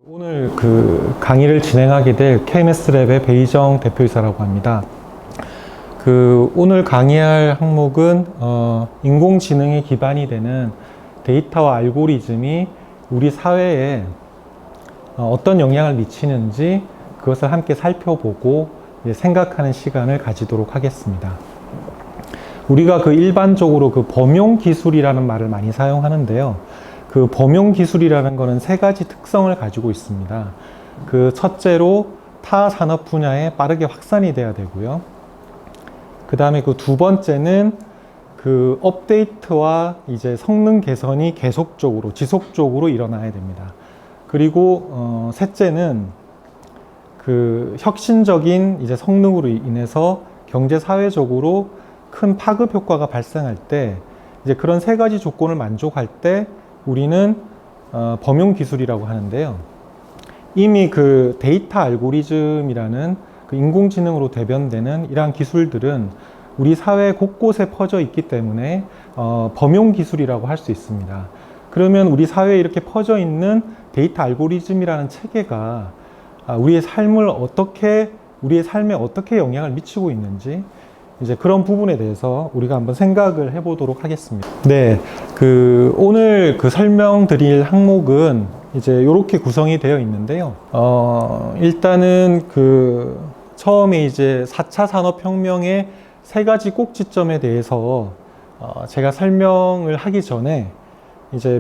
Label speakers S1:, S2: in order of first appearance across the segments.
S1: 오늘 강의를 진행하게 될 KMS랩의 배희정 대표이사라고 합니다. 오늘 강의할 항목은 인공지능에 기반이 되는 데이터와 알고리즘이 우리 사회에 어떤 영향을 미치는지 그것을 함께 살펴보고 생각하는 시간을 가지도록 하겠습니다. 우리가 일반적으로 범용 기술이라는 말을 많이 사용하는데요. 범용 기술이라는 것은 세 가지 특성을 가지고 있습니다. 첫째로 타 산업 분야에 빠르게 확산이 돼야 되고요. 그 다음에 두 번째는 업데이트와 성능 개선이 계속적으로, 지속적으로 일어나야 됩니다. 그리고 셋째는 혁신적인 성능으로 인해서 경제 사회적으로 큰 파급 효과가 발생할 때 그런 세 가지 조건을 만족할 때 우리는 범용 기술이라고 하는데요. 이미 데이터 알고리즘이라는 인공지능으로 대변되는 이러한 기술들은 우리 사회 곳곳에 퍼져 있기 때문에 범용 기술이라고 할 수 있습니다. 그러면 우리 사회에 이렇게 퍼져 있는 데이터 알고리즘이라는 체계가 우리의 삶에 어떻게 영향을 미치고 있는지 그런 부분에 대해서 우리가 한번 생각을 해보도록 하겠습니다. 네, 오늘 설명드릴 항목은 이렇게 구성이 되어 있는데요. 일단은 처음에 4차 산업혁명의 세 가지 꼭지점에 대해서 제가 설명을 하기 전에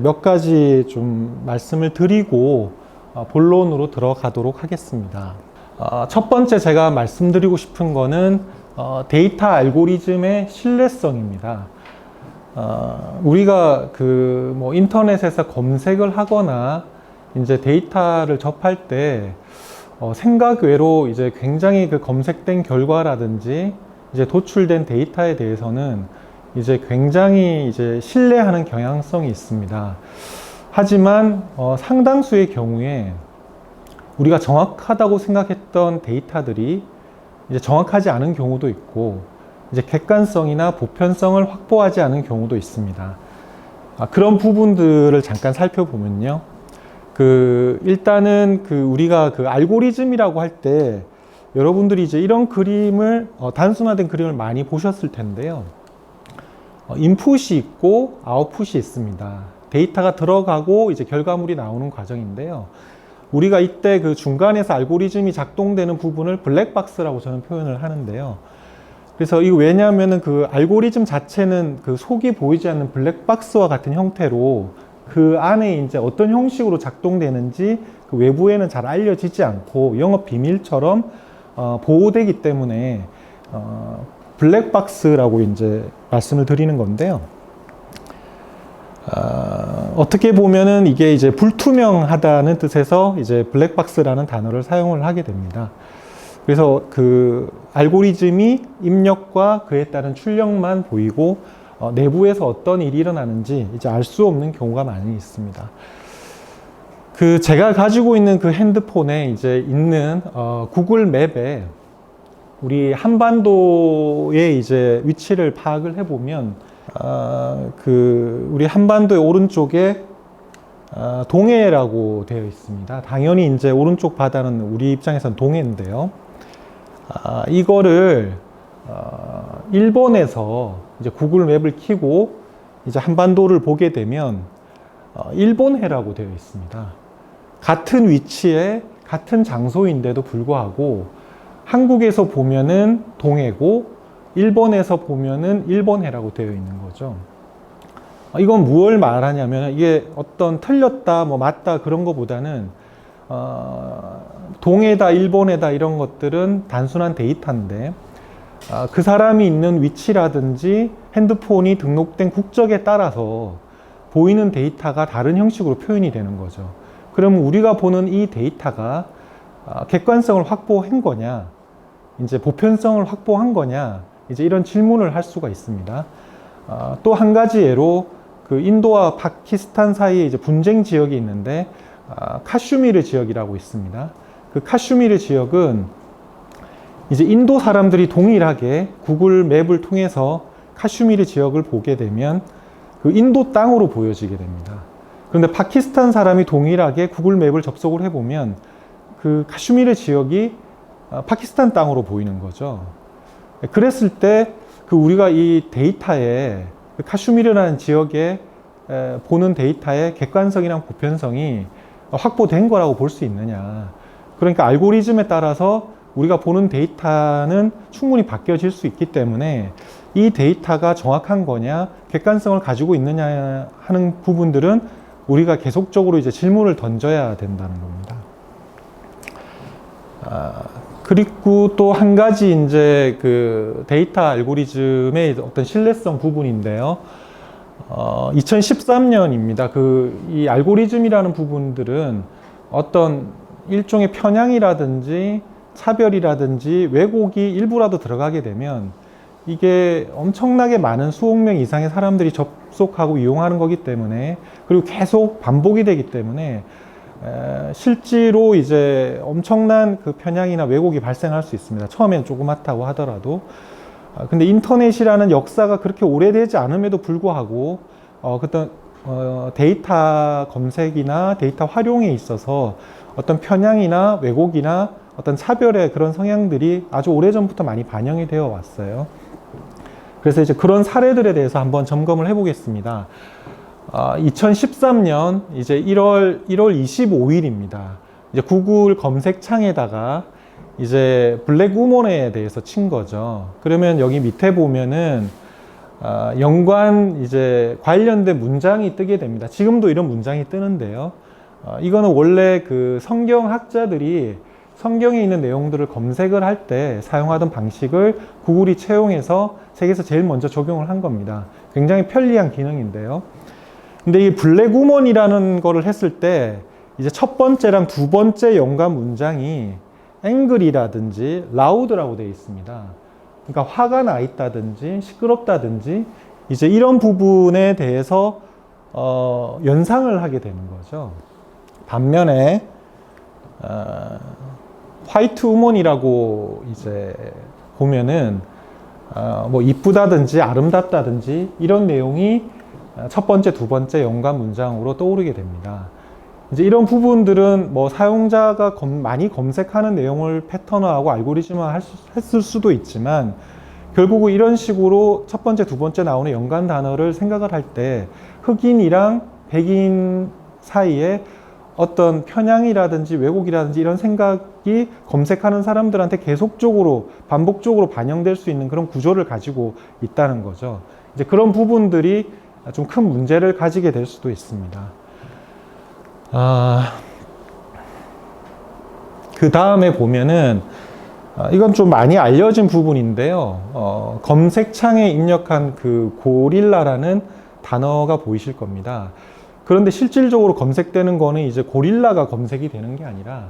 S1: 몇 가지 좀 말씀을 드리고 본론으로 들어가도록 하겠습니다. 첫 번째 제가 말씀드리고 싶은 거는 데이터 알고리즘의 신뢰성입니다. 우리가 인터넷에서 검색을 하거나 데이터를 접할 때 생각 외로 굉장히 검색된 결과라든지 도출된 데이터에 대해서는 굉장히 신뢰하는 경향성이 있습니다. 하지만 상당수의 경우에 우리가 정확하다고 생각했던 데이터들이 정확하지 않은 경우도 있고 객관성이나 보편성을 확보하지 않은 경우도 있습니다. 그런 부분들을 잠깐 살펴보면요. 일단은 우리가 알고리즘이라고 할 때 여러분들이 이런 그림을 단순화된 그림을 많이 보셨을 텐데요. 인풋이 있고 아웃풋이 있습니다. 데이터가 들어가고 결과물이 나오는 과정인데요. 우리가 이때 중간에서 알고리즘이 작동되는 부분을 블랙박스라고 저는 표현을 하는데요. 그래서 이거 왜냐하면은 알고리즘 자체는 속이 보이지 않는 블랙박스와 같은 형태로 안에 어떤 형식으로 작동되는지 외부에는 잘 알려지지 않고 영업 비밀처럼 보호되기 때문에 블랙박스라고 말씀을 드리는 건데요. 어떻게 보면은 이게 불투명하다는 뜻에서 블랙박스라는 단어를 사용을 하게 됩니다. 그래서 알고리즘이 입력과 그에 따른 출력만 보이고 내부에서 어떤 일이 일어나는지 알 수 없는 경우가 많이 있습니다. 제가 가지고 있는 핸드폰에 있는 구글 맵에 우리 한반도의 위치를 파악을 해보면 우리 한반도의 오른쪽에 동해라고 되어 있습니다. 당연히 오른쪽 바다는 우리 입장에서는 동해인데요. 이거를 일본에서 구글 맵을 켜고 한반도를 보게 되면 일본해라고 되어 있습니다. 같은 위치에 같은 장소인데도 불구하고 한국에서 보면은 동해고 일본에서 보면은 일본해라고 되어 있는 거죠. 이건 무엇을 말하냐면 이게 어떤 틀렸다, 맞다 그런 것보다는 동해다, 일본해다 이런 것들은 단순한 데이터인데 그 사람이 있는 위치라든지 핸드폰이 등록된 국적에 따라서 보이는 데이터가 다른 형식으로 표현이 되는 거죠. 그러면 우리가 보는 이 데이터가 객관성을 확보한 거냐, 보편성을 확보한 거냐, 이런 질문을 할 수가 있습니다. 또 한 가지 예로 인도와 파키스탄 사이에 분쟁 지역이 있는데 카슈미르 지역이라고 있습니다. 카슈미르 지역은 인도 사람들이 동일하게 구글 맵을 통해서 카슈미르 지역을 보게 되면 인도 땅으로 보여지게 됩니다. 그런데 파키스탄 사람이 동일하게 구글 맵을 접속을 해보면 그 카슈미르 지역이 파키스탄 땅으로 보이는 거죠. 그랬을 때 그 우리가 이 데이터에 카슈미르라는 지역에 보는 데이터의 객관성이랑 보편성이 확보된 거라고 볼 수 있느냐. 그러니까 알고리즘에 따라서 우리가 보는 데이터는 충분히 바뀌어질 수 있기 때문에 이 데이터가 정확한 거냐, 객관성을 가지고 있느냐 하는 부분들은 우리가 계속적으로 이제 질문을 던져야 된다는 겁니다. 그리고 또 한 가지 이제 그 데이터 알고리즘의 어떤 신뢰성 부분인데요. 2013년입니다. 이 알고리즘이라는 부분들은 어떤 일종의 편향이라든지 차별이라든지 왜곡이 일부라도 들어가게 되면 이게 엄청나게 많은 수억 명 이상의 사람들이 접속하고 이용하는 거기 때문에, 그리고 계속 반복이 되기 때문에 실제로 이제 엄청난 그 편향이나 왜곡이 발생할 수 있습니다. 처음엔 조그맣다고 하더라도. 근데 인터넷이라는 역사가 그렇게 오래되지 않음에도 불구하고 어떤 데이터 검색이나 데이터 활용에 있어서 어떤 편향이나 왜곡이나 어떤 차별의 그런 성향들이 아주 오래전부터 많이 반영이 되어 왔어요. 그래서 이제 그런 사례들에 대해서 한번 점검을 해보겠습니다. 2013년 이제 1월 25일입니다. 이제 구글 검색창에다가 이제 블랙 우먼에 대해서 친 거죠. 그러면 여기 밑에 보면은 연관 이제 관련된 문장이 뜨게 됩니다. 지금도 이런 문장이 뜨는데요. 이거는 원래 그 성경학자들이 성경에 있는 내용들을 검색을 할 때 사용하던 방식을 구글이 채용해서 세계에서 제일 먼저 적용을 한 겁니다. 굉장히 편리한 기능인데요. 근데 이 블랙 우먼이라는 거를 했을 때 이제 첫 번째랑 두 번째 연관 문장이 angry라든지 loud라고 되어 있습니다. 그러니까 화가 나 있다든지 시끄럽다든지 이제 이런 부분에 대해서 연상을 하게 되는 거죠. 반면에 화이트 우먼이라고 이제 보면은 뭐 이쁘다든지 아름답다든지 이런 내용이 첫 번째, 두 번째 연관 문장으로 떠오르게 됩니다. 이제 이런 부분들은 뭐 사용자가 많이 검색하는 내용을 패턴화하고 알고리즘화 했을 수도 있지만, 결국은 이런 식으로 첫 번째, 두 번째 나오는 연관 단어를 생각을 할 때 흑인이랑 백인 사이에 어떤 편향이라든지 왜곡이라든지 이런 생각이 검색하는 사람들한테 계속적으로 반복적으로 반영될 수 있는 그런 구조를 가지고 있다는 거죠. 이제 그런 부분들이 좀 큰 문제를 가지게 될 수도 있습니다. 그 다음에 보면은 이건 좀 많이 알려진 부분인데요. 검색창에 입력한 그 고릴라라는 단어가 보이실 겁니다. 그런데 실질적으로 검색되는 거는 이제 고릴라가 검색이 되는 게 아니라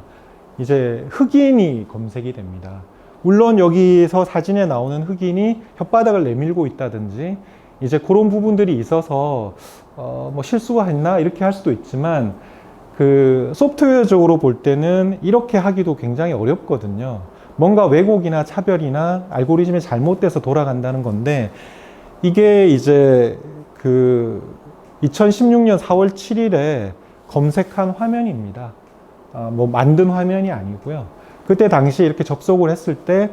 S1: 이제 흑인이 검색이 됩니다. 물론 여기서 사진에 나오는 흑인이 혓바닥을 내밀고 있다든지 이제 그런 부분들이 있어서 뭐 실수가 했나 이렇게 할 수도 있지만, 그 소프트웨어적으로 볼 때는 이렇게 하기도 굉장히 어렵거든요. 뭔가 왜곡이나 차별이나 알고리즘이 잘못돼서 돌아간다는 건데, 이게 이제 그 2016년 4월 7일에 검색한 화면입니다. 뭐 만든 화면이 아니고요. 그때 당시 이렇게 접속을 했을 때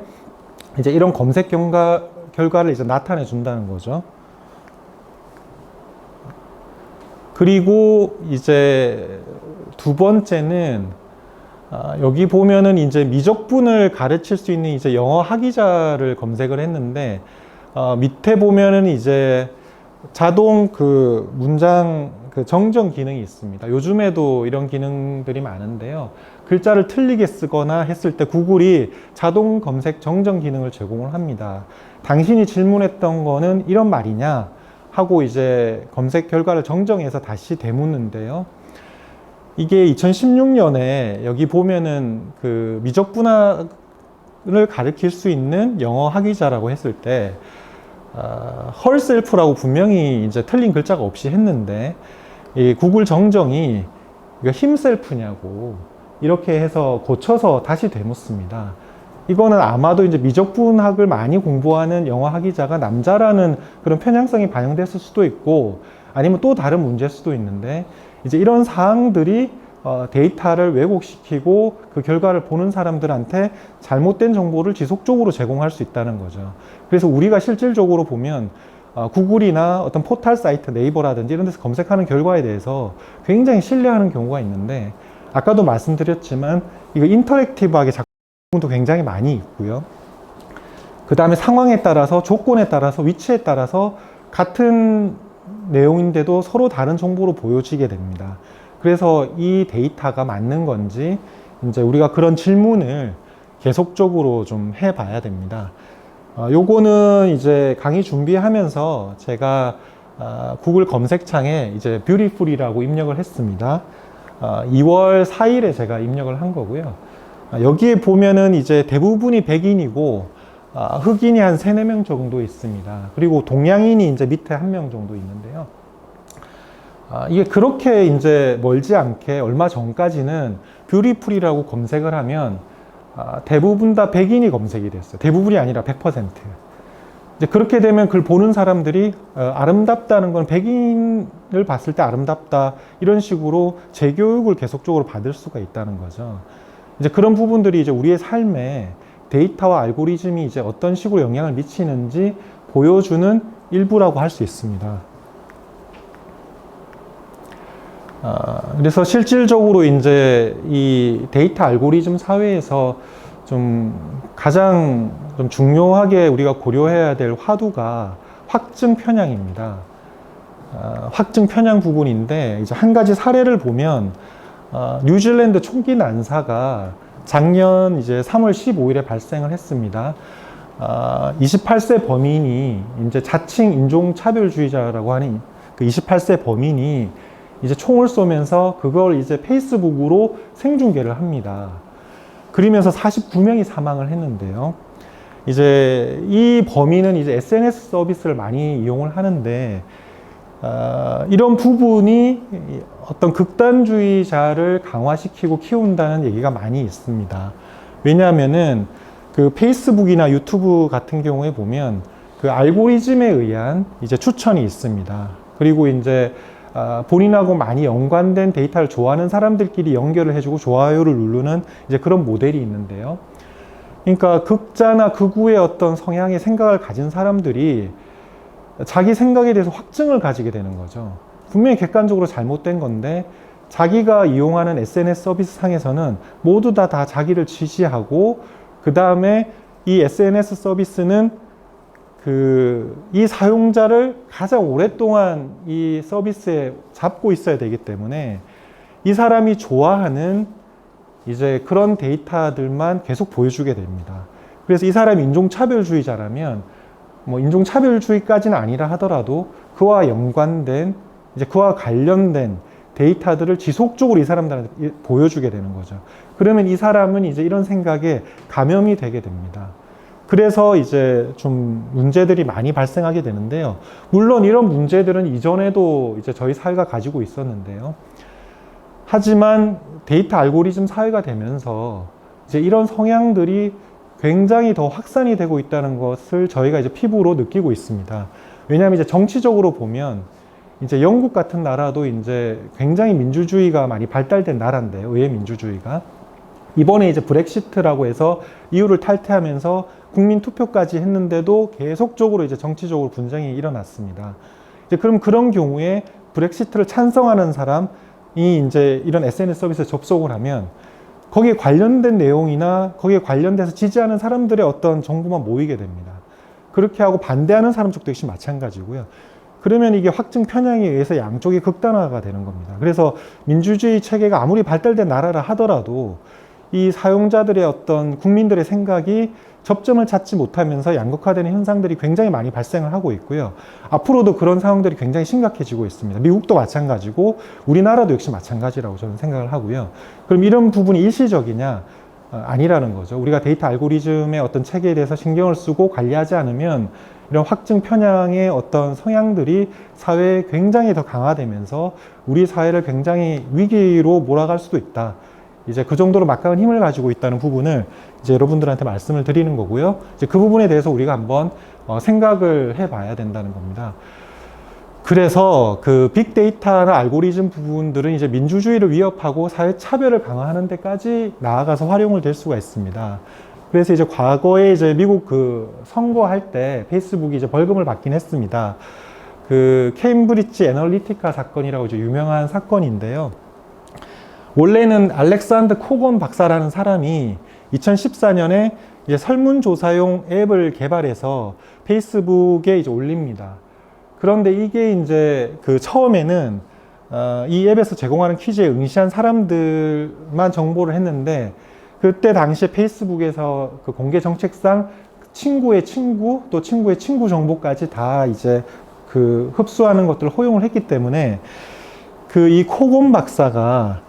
S1: 이제 이런 검색 결과를 이제 나타내 준다는 거죠. 그리고 이제 두 번째는 여기 보면은 이제 미적분을 가르칠 수 있는 이제 영어 학위자를 검색을 했는데, 밑에 보면은 이제 자동 그 문장 그 정정 기능이 있습니다. 요즘에도 이런 기능들이 많은데요. 글자를 틀리게 쓰거나 했을 때 구글이 자동 검색 정정 기능을 제공을 합니다. 당신이 질문했던 거는 이런 말이냐 하고 이제 검색 결과를 정정해서 다시 되묻는데요. 이게 2016년에 여기 보면은 그 미적분학을 가르칠 수 있는 영어 학위자라고 했을 때 herself라고 분명히 이제 틀린 글자가 없이 했는데, 이 구글 정정이 himself냐고 이렇게 해서 고쳐서 다시 되묻습니다. 이거는 아마도 이제 미적분학을 많이 공부하는 영어 학위자가 남자라는 그런 편향성이 반영됐을 수도 있고, 아니면 또 다른 문제일 수도 있는데, 이제 이런 사항들이 데이터를 왜곡시키고 그 결과를 보는 사람들한테 잘못된 정보를 지속적으로 제공할 수 있다는 거죠. 그래서 우리가 실질적으로 보면 구글이나 어떤 포털 사이트, 네이버라든지 이런 데서 검색하는 결과에 대해서 굉장히 신뢰하는 경우가 있는데, 아까도 말씀드렸지만 이거 인터랙티브하게 작성도 굉장히 많이 있고요. 그 다음에 상황에 따라서, 조건에 따라서, 위치에 따라서 같은 내용인데도 서로 다른 정보로 보여지게 됩니다. 그래서 이 데이터가 맞는 건지 이제 우리가 그런 질문을 계속적으로 좀 해봐야 됩니다. 요거는 이제 강의 준비하면서 제가 구글 검색창에 이제 뷰티풀이라고 입력을 했습니다. 2월 4일에 제가 입력을 한 거고요. 여기에 보면은 이제 대부분이 백인이고 흑인이 한 3, 4명 정도 있습니다. 그리고 동양인이 이제 밑에 1명 정도 있는데요. 이게 그렇게 이제 멀지 않게 얼마 전까지는 뷰티풀이라고 검색을 하면 대부분 다 백인이 검색이 됐어요. 대부분이 아니라 100%. 이제 그렇게 되면 그걸 보는 사람들이 아름답다는 건 백인을 봤을 때 아름답다, 이런 식으로 재교육을 계속적으로 받을 수가 있다는 거죠. 이제 그런 부분들이 이제 우리의 삶에 데이터와 알고리즘이 이제 어떤 식으로 영향을 미치는지 보여주는 일부라고 할 수 있습니다. 그래서 실질적으로 이제 이 데이터 알고리즘 사회에서 가장 중요하게 우리가 고려해야 될 화두가 확증 편향입니다. 확증 편향 부분인데, 이제 한 가지 사례를 보면 뉴질랜드 총기 난사가 작년 이제 3월 15일에 발생을 했습니다. 28세 범인이 이제 자칭 인종차별주의자라고 하는 그 28세 범인이 이제 총을 쏘면서 그걸 이제 페이스북으로 생중계를 합니다. 그러면서 49명이 사망을 했는데요. 이제 이 범인은 이제 SNS 서비스를 많이 이용을 하는데, 이런 부분이 어떤 극단주의자를 강화시키고 키운다는 얘기가 많이 있습니다. 왜냐하면은 그 페이스북이나 유튜브 같은 경우에 보면 그 알고리즘에 의한 이제 추천이 있습니다. 그리고 이제 본인하고 많이 연관된 데이터를 좋아하는 사람들끼리 연결을 해주고 좋아요를 누르는 이제 그런 모델이 있는데요. 그러니까 극자나 극우의 어떤 성향의 생각을 가진 사람들이 자기 생각에 대해서 확증을 가지게 되는 거죠. 분명히 객관적으로 잘못된 건데 자기가 이용하는 SNS 서비스 상에서는 모두 다 자기를 지지하고, 그 다음에 이 SNS 서비스는 이 사용자를 가장 오랫동안 이 서비스에 잡고 있어야 되기 때문에 이 사람이 좋아하는 이제 그런 데이터들만 계속 보여주게 됩니다. 그래서 이 사람이 인종차별주의자라면 뭐 인종차별주의까지는 아니라 하더라도 그와 연관된, 이제 그와 관련된 데이터들을 지속적으로 이 사람들한테 보여주게 되는 거죠. 그러면 이 사람은 이제 이런 생각에 감염이 되게 됩니다. 그래서 이제 좀 문제들이 많이 발생하게 되는데요. 물론 이런 문제들은 이전에도 이제 저희 사회가 가지고 있었는데요. 하지만 데이터 알고리즘 사회가 되면서 이제 이런 성향들이 굉장히 더 확산이 되고 있다는 것을 저희가 이제 피부로 느끼고 있습니다. 왜냐하면 이제 정치적으로 보면 이제 영국 같은 나라도 이제 굉장히 민주주의가 많이 발달된 나라인데요. 의회 민주주의가. 이번에 이제 브렉시트라고 해서 EU를 탈퇴하면서 국민 투표까지 했는데도 계속적으로 이제 정치적으로 분쟁이 일어났습니다. 이제 그럼 그런 경우에 브렉시트를 찬성하는 사람이 이제 이런 SNS 서비스에 접속을 하면 거기에 관련된 내용이나 거기에 관련돼서 지지하는 사람들의 어떤 정보만 모이게 됩니다. 그렇게 하고 반대하는 사람 쪽도 역시 마찬가지고요. 그러면 이게 확증 편향에 의해서 양쪽이 극단화가 되는 겁니다. 그래서 민주주의 체계가 아무리 발달된 나라라 하더라도 이 사용자들의 어떤 국민들의 생각이 접점을 찾지 못하면서 양극화되는 현상들이 굉장히 많이 발생을 하고 있고요. 앞으로도 그런 상황들이 굉장히 심각해지고 있습니다. 미국도 마찬가지고 우리나라도 역시 마찬가지라고 저는 생각을 하고요. 그럼 이런 부분이 일시적이냐? 아니라는 거죠. 우리가 데이터 알고리즘의 어떤 체계에 대해서 신경을 쓰고 관리하지 않으면 이런 확증 편향의 어떤 성향들이 사회에 굉장히 더 강화되면서 우리 사회를 굉장히 위기로 몰아갈 수도 있다. 이제 그 정도로 막강한 힘을 가지고 있다는 부분을 이제 여러분들한테 말씀을 드리는 거고요. 이제 그 부분에 대해서 우리가 한번 생각을 해봐야 된다는 겁니다. 그래서 그 빅데이터나 알고리즘 부분들은 이제 민주주의를 위협하고 사회 차별을 강화하는 데까지 나아가서 활용을 될 수가 있습니다. 그래서 이제 과거에 이제 미국 그 선거할 때 페이스북이 이제 벌금을 받긴 했습니다. 그 케임브리지 애널리티카 사건이라고 이제 유명한 사건인데요. 원래는 알렉산더 코건 박사라는 사람이 2014년에 이제 설문조사용 앱을 개발해서 페이스북에 이제 올립니다. 그런데 이게 이제 그 처음에는 이 앱에서 제공하는 퀴즈에 응시한 사람들만 정보를 했는데, 그때 당시에 페이스북에서 그 공개 정책상 친구의 친구 또 친구의 친구 정보까지 다 이제 그 흡수하는 것들을 허용을 했기 때문에 그 이 코곤 박사가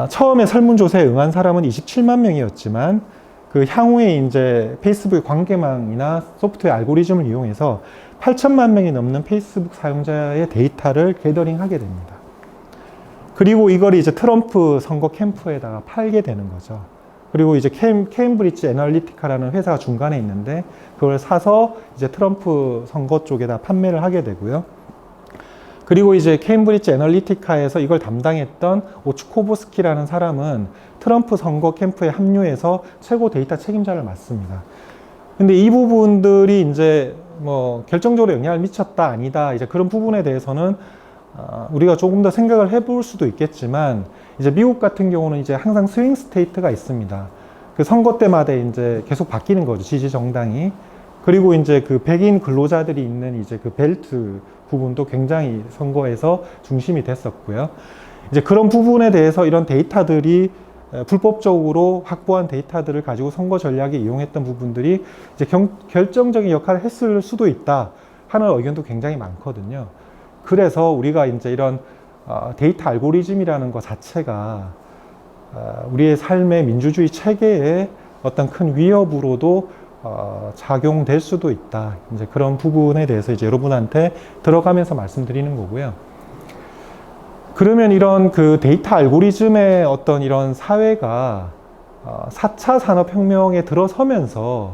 S1: 처음에 설문조사에 응한 사람은 27만 명이었지만 그 향후에 이제 페이스북의 관계망이나 소프트웨어 알고리즘을 이용해서 8천만 명이 넘는 페이스북 사용자의 데이터를 게더링하게 됩니다. 그리고 이걸 이제 트럼프 선거 캠프에다가 팔게 되는 거죠. 그리고 이제 케임브리지 애널리티카라는 회사가 중간에 있는데 그걸 사서 이제 트럼프 선거 쪽에다 판매를 하게 되고요. 그리고 이제 케임브리지 애널리티카에서 이걸 담당했던 오츠코보스키라는 사람은 트럼프 선거 캠프에 합류해서 최고 데이터 책임자를 맡습니다. 근데 이 부분들이 이제 뭐 결정적으로 영향을 미쳤다 아니다 이제 그런 부분에 대해서는 우리가 조금 더 생각을 해볼 수도 있겠지만, 이제 미국 같은 경우는 이제 항상 스윙 스테이트가 있습니다. 그 선거 때마다 이제 계속 바뀌는 거죠, 지지 정당이. 그리고 이제 그 백인 근로자들이 있는 이제 그 벨트 부분도 굉장히 선거에서 중심이 됐었고요. 이제 그런 부분에 대해서 이런 데이터들이 불법적으로 확보한 데이터들을 가지고 선거 전략에 이용했던 부분들이 이제 결정적인 역할을 했을 수도 있다 하는 의견도 굉장히 많거든요. 그래서 우리가 이제 이런 데이터 알고리즘이라는 것 자체가 우리의 삶의 민주주의 체계에 어떤 큰 위협으로도 작용될 수도 있다. 이제 그런 부분에 대해서 이제 여러분한테 들어가면서 말씀드리는 거고요. 그러면 이런 그 데이터 알고리즘의 어떤 이런 사회가 4차 산업혁명에 들어서면서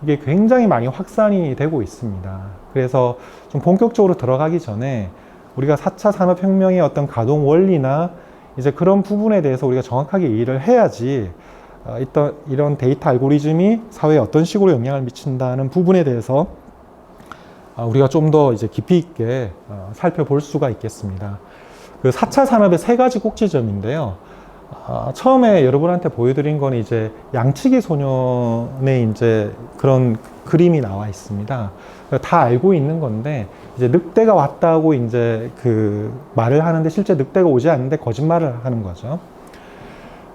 S1: 이게 굉장히 많이 확산이 되고 있습니다. 그래서 좀 본격적으로 들어가기 전에 우리가 4차 산업혁명의 어떤 가동 원리나 이제 그런 부분에 대해서 우리가 정확하게 이해를 해야지 이런 데이터 알고리즘이 사회에 어떤 식으로 영향을 미친다는 부분에 대해서 우리가 좀 더 이제 깊이 있게 살펴볼 수가 있겠습니다. 그 4차 산업의 세 가지 꼭지점인데요. 처음에 여러분한테 보여드린 거는 이제 양치기 소년의 이제 그런 그림이 나와 있습니다. 다 알고 있는 건데, 이제 늑대가 왔다고 이제 그 말을 하는데 실제 늑대가 오지 않는데 거짓말을 하는 거죠.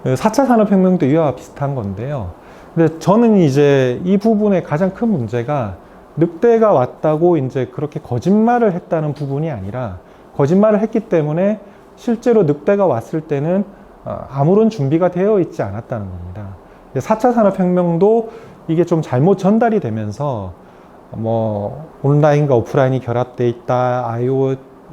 S1: 4차 산업혁명도 이와 비슷한 건데요. 근데 저는 이제 이 부분의 가장 큰 문제가 늑대가 왔다고 이제 그렇게 거짓말을 했다는 부분이 아니라, 거짓말을 했기 때문에 실제로 늑대가 왔을 때는 아무런 준비가 되어 있지 않았다는 겁니다. 4차 산업혁명도 이게 좀 잘못 전달이 되면서 뭐 온라인과 오프라인이 결합돼 있다,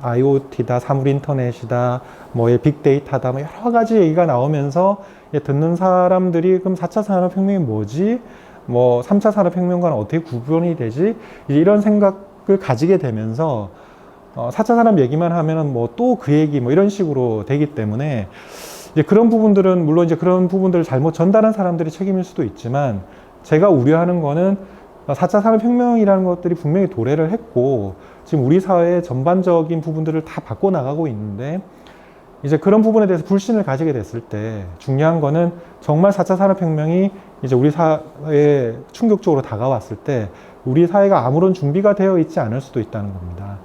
S1: IoT다, 사물인터넷이다, 뭐의 빅데이터다, 뭐 여러 가지 얘기가 나오면서 듣는 사람들이 그럼 4차 산업혁명이 뭐지? 뭐 3차 산업혁명과는 어떻게 구분이 되지? 이런 생각을 가지게 되면서 4차 산업 얘기만 하면은 뭐 또 그 얘기 뭐 이런 식으로 되기 때문에 이제 그런 부분들은 물론 이제 그런 부분들을 잘못 전달한 사람들이 책임일 수도 있지만, 제가 우려하는 거는 4차 산업혁명이라는 것들이 분명히 도래를 했고 지금 우리 사회의 전반적인 부분들을 다 바꿔나가고 있는데, 이제 그런 부분에 대해서 불신을 가지게 됐을 때 중요한 거는 정말 4차 산업혁명이 이제 우리 사회에 충격적으로 다가왔을 때 우리 사회가 아무런 준비가 되어 있지 않을 수도 있다는 겁니다.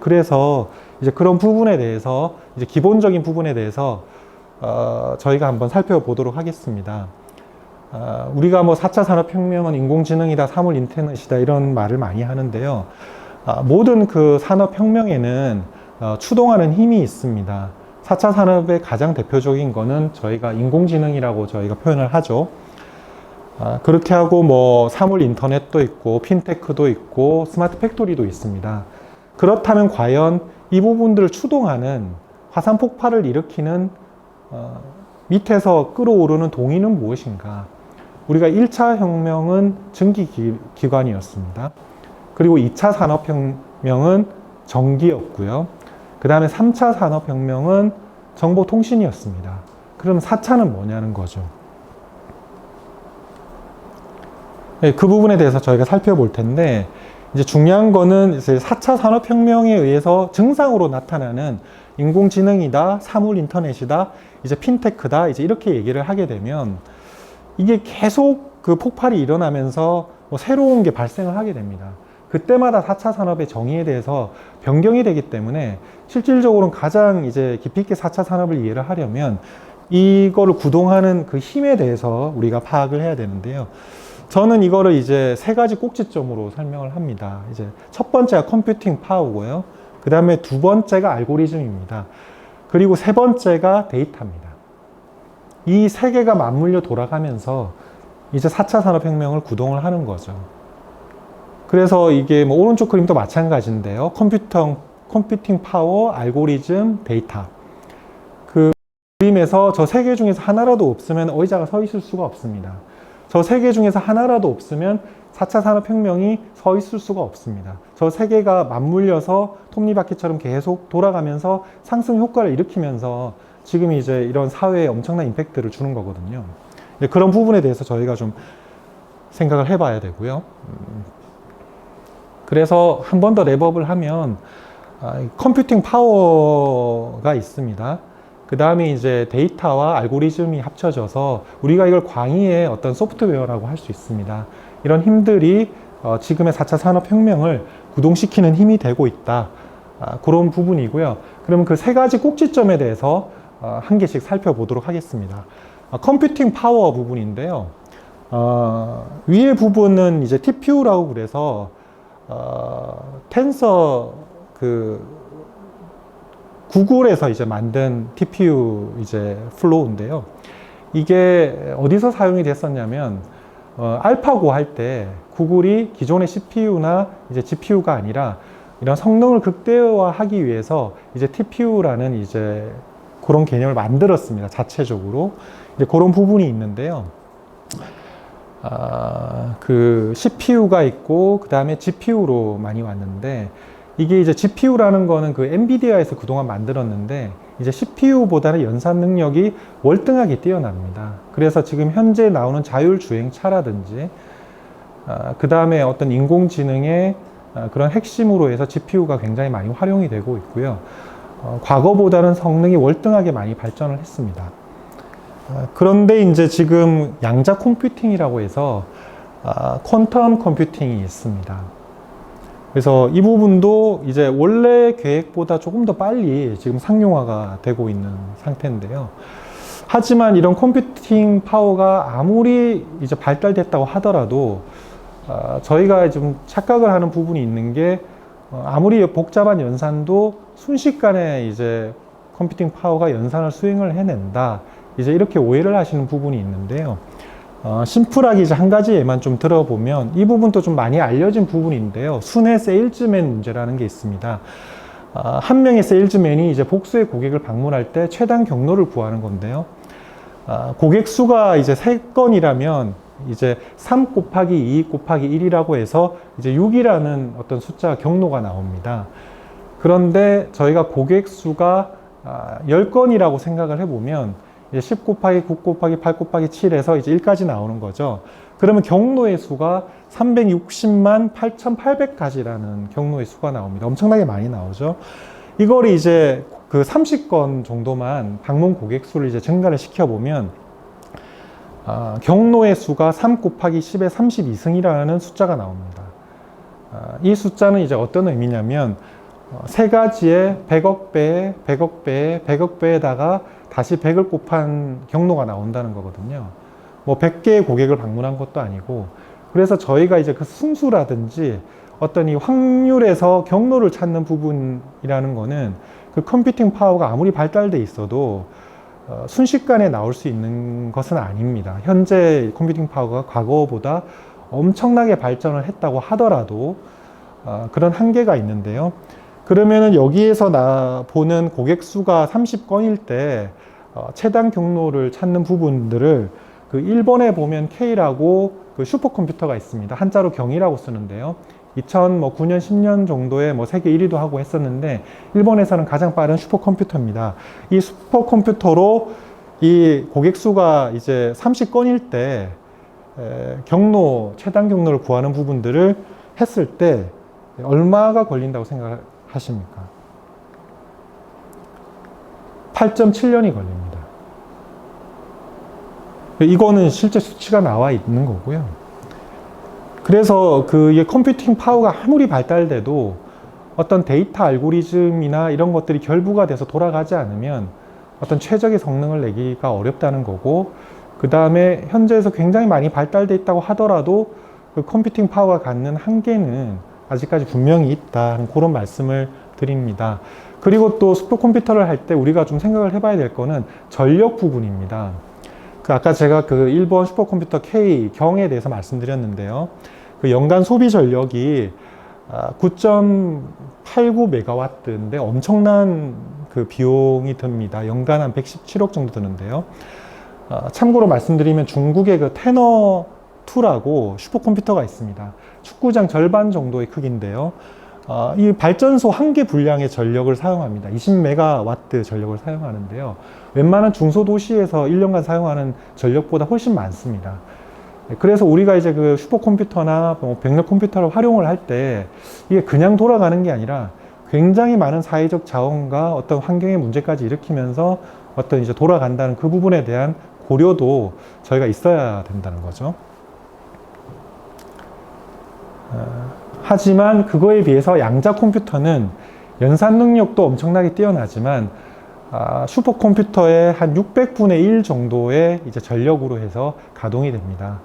S1: 그래서 이제 그런 부분에 대해서 이제 기본적인 부분에 대해서 저희가 한번 살펴보도록 하겠습니다. 우리가 뭐 4차 산업혁명은 인공지능이다, 사물인터넷이다 이런 말을 많이 하는데요. 모든 그 산업혁명에는 추동하는 힘이 있습니다. 4차 산업의 가장 대표적인 거는 저희가 인공지능이라고 저희가 표현을 하죠. 그렇게 하고 뭐 사물인터넷도 있고 핀테크도 있고 스마트 팩토리도 있습니다. 그렇다면 과연 이 부분들을 추동하는 화산 폭발을 일으키는 밑에서 끌어오르는 동인은 무엇인가? 우리가 1차 혁명은 증기기관이었습니다. 그리고 2차 산업혁명은 전기였고요. 그 다음에 3차 산업혁명은 정보통신이었습니다. 그럼 4차는 뭐냐는 거죠. 네, 그 부분에 대해서 저희가 살펴볼 텐데, 이제 중요한 거는 이제 4차 산업혁명에 의해서 증상으로 나타나는 인공지능이다, 사물 인터넷이다, 이제 핀테크다, 이제 이렇게 얘기를 하게 되면 이게 계속 그 폭발이 일어나면서 뭐 새로운 게 발생을 하게 됩니다. 그때마다 4차 산업의 정의에 대해서 변경이 되기 때문에 실질적으로는 가장 이제 깊이 있게 4차 산업을 이해를 하려면 이거를 구동하는 그 힘에 대해서 우리가 파악을 해야 되는데요. 저는 이거를 이제 세 가지 꼭지점으로 설명을 합니다. 이제 첫 번째가 컴퓨팅 파워고요. 그 다음에 두 번째가 알고리즘입니다. 그리고 세 번째가 데이터입니다. 이 세 개가 맞물려 돌아가면서 이제 4차 산업혁명을 구동을 하는 거죠. 그래서 이게 뭐 오른쪽 그림도 마찬가지인데요. 컴퓨팅 파워, 알고리즘, 데이터. 그 그림에서 저 세 개 중에서 하나라도 없으면 의자가 서 있을 수가 없습니다. 저 세 개 중에서 하나라도 없으면 4차 산업혁명이 서 있을 수가 없습니다. 저 세 개가 맞물려서 톱니바퀴처럼 계속 돌아가면서 상승 효과를 일으키면서 지금 이제 이런 사회에 엄청난 임팩트를 주는 거거든요. 그런 부분에 대해서 저희가 좀 생각을 해봐야 되고요. 그래서 한 번 더 랩업을 하면 컴퓨팅 파워가 있습니다. 그 다음에 이제 데이터와 알고리즘이 합쳐져서 우리가 이걸 광의의 어떤 소프트웨어라고 할 수 있습니다. 이런 힘들이 지금의 4차 산업혁명을 구동시키는 힘이 되고 있다. 그런 부분이고요. 그러면 그 세 가지 꼭지점에 대해서 한 개씩 살펴보도록 하겠습니다. 컴퓨팅 파워 부분인데요. 위의 부분은 이제 TPU라고 그래서 텐서 구글에서 이제 만든 TPU 이제 플로우인데요. 이게 어디서 사용이 됐었냐면 알파고 할 때 구글이 기존의 CPU나 이제 GPU가 아니라 이런 성능을 극대화하기 위해서 이제 TPU라는 이제 그런 개념을 만들었습니다. 자체적으로. 이제 그런 부분이 있는데요. 그 CPU가 있고 그 다음에 GPU로 많이 왔는데 이게 이제 GPU라는 거는 그 엔비디아에서 그동안 만들었는데 이제 CPU보다는 연산 능력이 월등하게 뛰어납니다. 그래서 지금 현재 나오는 자율주행차라든지 그 다음에 어떤 인공지능의 그런 핵심으로 해서 GPU가 굉장히 많이 활용이 되고 있고요. 과거보다는 성능이 월등하게 많이 발전을 했습니다. 그런데 이제 지금 양자 컴퓨팅이라고 해서 퀀텀 컴퓨팅이 있습니다. 그래서 이 부분도 이제 원래 계획보다 조금 더 빨리 지금 상용화가 되고 있는 상태인데요. 하지만 이런 컴퓨팅 파워가 아무리 이제 발달됐다고 하더라도 저희가 좀 착각을 하는 부분이 있는 게 아무리 복잡한 연산도 순식간에 이제 컴퓨팅 파워가 연산을 수행을 해낸다. 이제 이렇게 오해를 하시는 부분이 있는데요. 심플하게 이제 한 가지 예만 좀 들어보면 이 부분도 좀 많이 알려진 부분인데요. 순회 세일즈맨 문제라는 게 있습니다. 한 명의 세일즈맨이 이제 복수의 고객을 방문할 때 최단 경로를 구하는 건데요. 고객 수가 이제 3건이라면 이제 3 곱하기 2 곱하기 1이라고 해서 이제 6이라는 어떤 숫자 경로가 나옵니다. 그런데 저희가 고객 수가 10건이라고 생각을 해보면 이제 10 곱하기 9 곱하기 8 곱하기 7에서 이제 1까지 나오는 거죠. 그러면 경로의 수가 360만 8,800가지라는 경로의 수가 나옵니다. 엄청나게 많이 나오죠. 이걸 이제 그 30건 정도만 방문 고객 수를 이제 증가를 시켜보면 경로의 수가 3 곱하기 10의 32승이라는 숫자가 나옵니다. 이 숫자는 이제 어떤 의미냐면 세 가지의 100억 배, 100억 배, 100억 배에다가 다시 100을 곱한 경로가 나온다는 거거든요. 뭐 100개의 고객을 방문한 것도 아니고, 그래서 저희가 이제 그 승수라든지 어떤 이 확률에서 경로를 찾는 부분이라는 거는 그 컴퓨팅 파워가 아무리 발달돼 있어도 순식간에 나올 수 있는 것은 아닙니다. 현재 컴퓨팅 파워가 과거보다 엄청나게 발전을 했다고 하더라도 그런 한계가 있는데요. 그러면은 여기에서 보는 고객 수가 30건일 때 최단 경로를 찾는 부분들을 그 일본에 보면 K라고 그 슈퍼컴퓨터가 있습니다. 한자로 경이라고 쓰는데요. 2009년, 10년 정도에 뭐 세계 1위도 하고 했었는데, 일본에서는 가장 빠른 슈퍼컴퓨터입니다. 이 슈퍼컴퓨터로 이 고객 수가 이제 30건일 때 최단 경로를 구하는 부분들을 했을 때 얼마가 걸린다고 생각하십니까? 8.7년이 걸립니다. 이거는 실제 수치가 나와 있는 거고요. 그래서 이 컴퓨팅 파워가 아무리 발달돼도 어떤 데이터 알고리즘이나 이런 것들이 결부가 돼서 돌아가지 않으면 어떤 최적의 성능을 내기가 어렵다는 거고, 그 다음에 현재에서 굉장히 많이 발달돼 있다고 하더라도 그 컴퓨팅 파워가 갖는 한계는 아직까지 분명히 있다 하는 그런 말씀을 드립니다. 그리고 또 슈퍼컴퓨터를 할 때 우리가 좀 생각을 해봐야 될 거는 전력 부분입니다. 아까 제가 그 일본 슈퍼컴퓨터 K 경에 대해서 말씀드렸는데요. 그 연간 소비 전력이 9.89메가와트인데 엄청난 그 비용이 듭니다. 연간 한 117억 정도 드는데요. 참고로 말씀드리면 중국의 그 테너2라고 슈퍼컴퓨터가 있습니다. 축구장 절반 정도의 크기인데요. 이 발전소 한 개 분량의 전력을 사용합니다. 20메가와트 전력을 사용하는데요. 웬만한 중소도시에서 1년간 사용하는 전력보다 훨씬 많습니다. 그래서 우리가 이제 그 슈퍼컴퓨터나 병력 컴퓨터를 활용을 할 때 이게 그냥 돌아가는 게 아니라 굉장히 많은 사회적 자원과 어떤 환경의 문제까지 일으키면서 어떤 이제 돌아간다는 그 부분에 대한 고려도 저희가 있어야 된다는 거죠. 하지만 그거에 비해서 양자 컴퓨터는 연산 능력도 엄청나게 뛰어나지만 슈퍼컴퓨터의 한 600분의 1 정도의 이제 전력으로 해서 가동이 됩니다.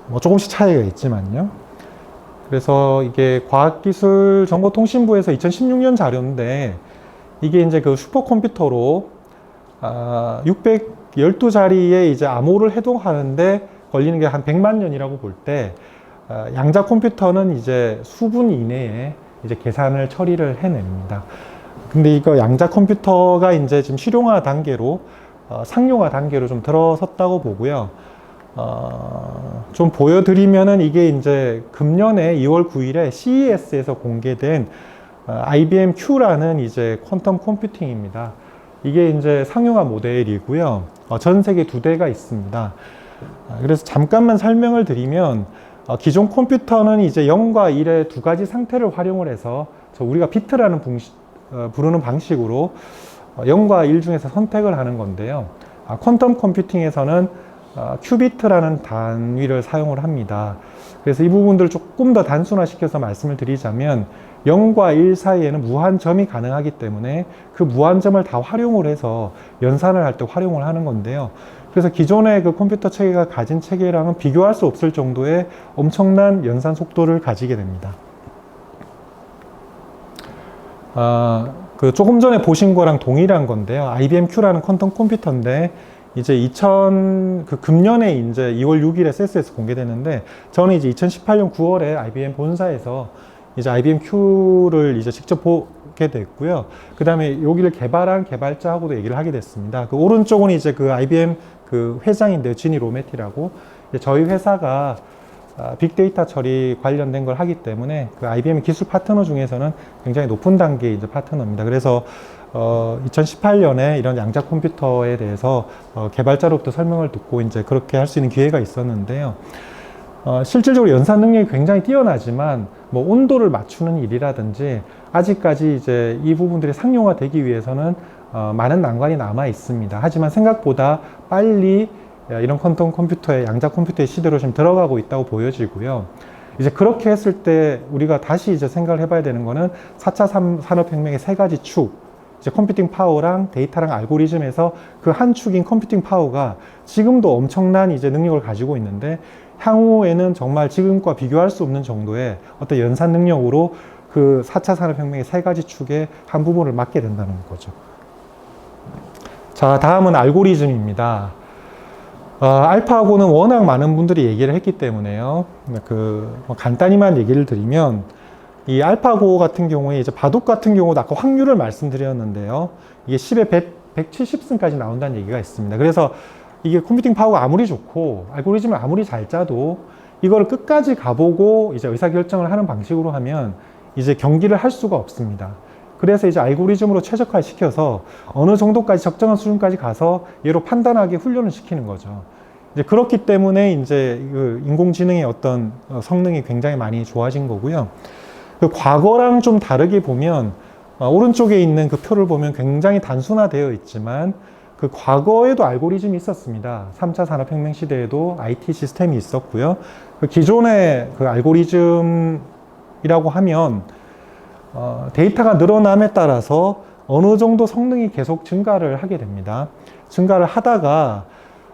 S1: 뭐 조금씩 차이가 있지만요. 그래서 이게 과학기술정보통신부에서 2016년 자료인데, 이게 이제 그 슈퍼컴퓨터로 612자리의 이제 암호를 해동하는데 걸리는 게 한 100만 년이라고 볼 때, 양자 컴퓨터는 이제 수분 이내에 이제 계산을 처리를 해냅니다. 근데 이거 양자 컴퓨터가 이제 지금 실용화 단계로, 상용화 단계로 좀 들어섰다고 보고요. 좀 보여드리면은 이게 이제 금년에 2월 9일에 CES에서 공개된 IBM Q라는 이제 퀀텀 컴퓨팅입니다. 이게 이제 상용화 모델이고요. 전 세계 2대가 있습니다. 그래서 잠깐만 설명을 드리면, 기존 컴퓨터는 이제 0과 1의 두 가지 상태를 활용을 해서 우리가 비트라는 부르는 방식으로 0과 1 중에서 선택을 하는 건데요. 퀀텀 컴퓨팅에서는 큐비트라는 단위를 사용을 합니다. 그래서 이 부분들을 조금 더 단순화시켜서 말씀을 드리자면, 0과 1 사이에는 무한점이 가능하기 때문에 그 무한점을 다 활용을 해서 연산을 할 때 활용을 하는 건데요. 그래서 기존의 그 컴퓨터 체계가 가진 체계랑은 비교할 수 없을 정도의 엄청난 연산 속도를 가지게 됩니다. 그 조금 전에 보신 거랑 동일한 건데요. IBM Q라는 퀀텀 컴퓨터인데, 이제 금년에 이제 2월 6일에 CES에서 공개됐는데, 저는 이제 2018년 9월에 IBM 본사에서 이제 IBM Q를 이제 직접 보게 됐고요. 그 다음에 여기를 개발한 개발자하고도 얘기를 하게 됐습니다. 그 오른쪽은 이제 그 IBM 그 회장인데요. 지니 로메티라고. 저희 회사가 빅데이터 처리 관련된 걸 하기 때문에 그 IBM 기술 파트너 중에서는 굉장히 높은 단계의 이제 파트너입니다. 그래서 2018년에 이런 양자 컴퓨터에 대해서 개발자로부터 설명을 듣고 이제 그렇게 할 수 있는 기회가 있었는데요. 실질적으로 연산 능력이 굉장히 뛰어나지만 뭐 온도를 맞추는 일이라든지 아직까지 이제 이 부분들이 상용화되기 위해서는 많은 난관이 남아 있습니다. 하지만 생각보다 빨리 이런 퀀텀 컴퓨터의 양자 컴퓨터의 시대로 지금 들어가고 있다고 보여지고요. 이제 그렇게 했을 때 우리가 다시 이제 생각을 해봐야 되는 거는 4차 산업혁명의 세 가지 축, 이제 컴퓨팅 파워랑 데이터랑 알고리즘에서 그 한 축인 컴퓨팅 파워가 지금도 엄청난 이제 능력을 가지고 있는데, 향후에는 정말 지금과 비교할 수 없는 정도의 어떤 연산 능력으로 그 4차 산업혁명의 세 가지 축의 한 부분을 맡게 된다는 거죠. 자, 다음은 알고리즘입니다. 알파고는 워낙 많은 분들이 얘기를 했기 때문에요. 간단히만 얘기를 드리면, 이 알파고 같은 경우에 이제 바둑 같은 경우도 아까 확률을 말씀드렸는데요. 이게 10에 170승까지 나온다는 얘기가 있습니다. 그래서 이게 컴퓨팅 파워가 아무리 좋고 알고리즘을 아무리 잘 짜도 이걸 끝까지 가보고 이제 의사결정을 하는 방식으로 하면 이제 경기를 할 수가 없습니다. 그래서 이제 알고리즘으로 최적화 시켜서 어느 정도까지 적정한 수준까지 가서 얘로 판단하게 훈련을 시키는 거죠. 이제 그렇기 때문에 이제 그 인공지능의 어떤 성능이 굉장히 많이 좋아진 거고요. 그 과거랑 좀 다르게 보면 오른쪽에 있는 그 표를 보면 굉장히 단순화되어 있지만 그 과거에도 알고리즘이 있었습니다. 3차 산업혁명 시대에도 IT 시스템이 있었고요. 그 기존의 그 알고리즘이라고 하면 데이터가 늘어남에 따라서 어느 정도 성능이 계속 증가를 하게 됩니다. 증가를 하다가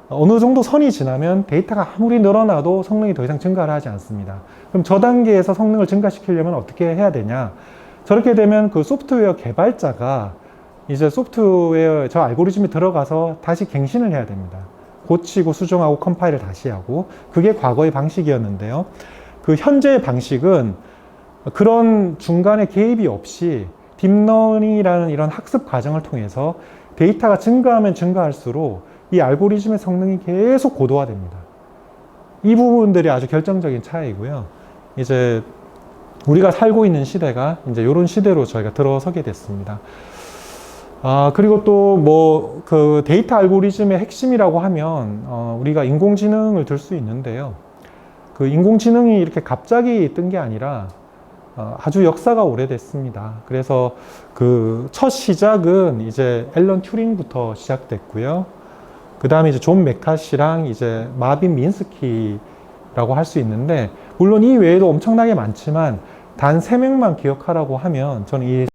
S1: 어느 정도 선이 지나면 데이터가 아무리 늘어나도 성능이 더 이상 증가를 하지 않습니다. 그럼 저 단계에서 성능을 증가시키려면 어떻게 해야 되냐? 저렇게 되면 그 소프트웨어 개발자가 이제 소프트웨어 저 알고리즘에 들어가서 다시 갱신을 해야 됩니다. 고치고 수정하고 컴파일을 다시 하고 그게 과거의 방식이었는데요. 그 현재의 방식은 그런 중간에 개입이 없이 딥러닝이라는 이런 학습 과정을 통해서 데이터가 증가하면 증가할수록 이 알고리즘의 성능이 계속 고도화됩니다. 이 부분들이 아주 결정적인 차이고요. 이제 우리가 살고 있는 시대가 이제 이런 시대로 저희가 들어서게 됐습니다. 그리고 또 뭐 그 데이터 알고리즘의 핵심이라고 하면 우리가 인공지능을 들 수 있는데요. 그 인공지능이 이렇게 갑자기 뜬 게 아니라 아주 역사가 오래됐습니다. 그래서 그 첫 시작은 이제 앨런 튜링부터 시작됐고요. 그 다음에 이제 존 메카시랑 이제 마빈 민스키라고 할 수 있는데, 물론 이 외에도 엄청나게 많지만 단 3명만 기억하라고 하면 저는 이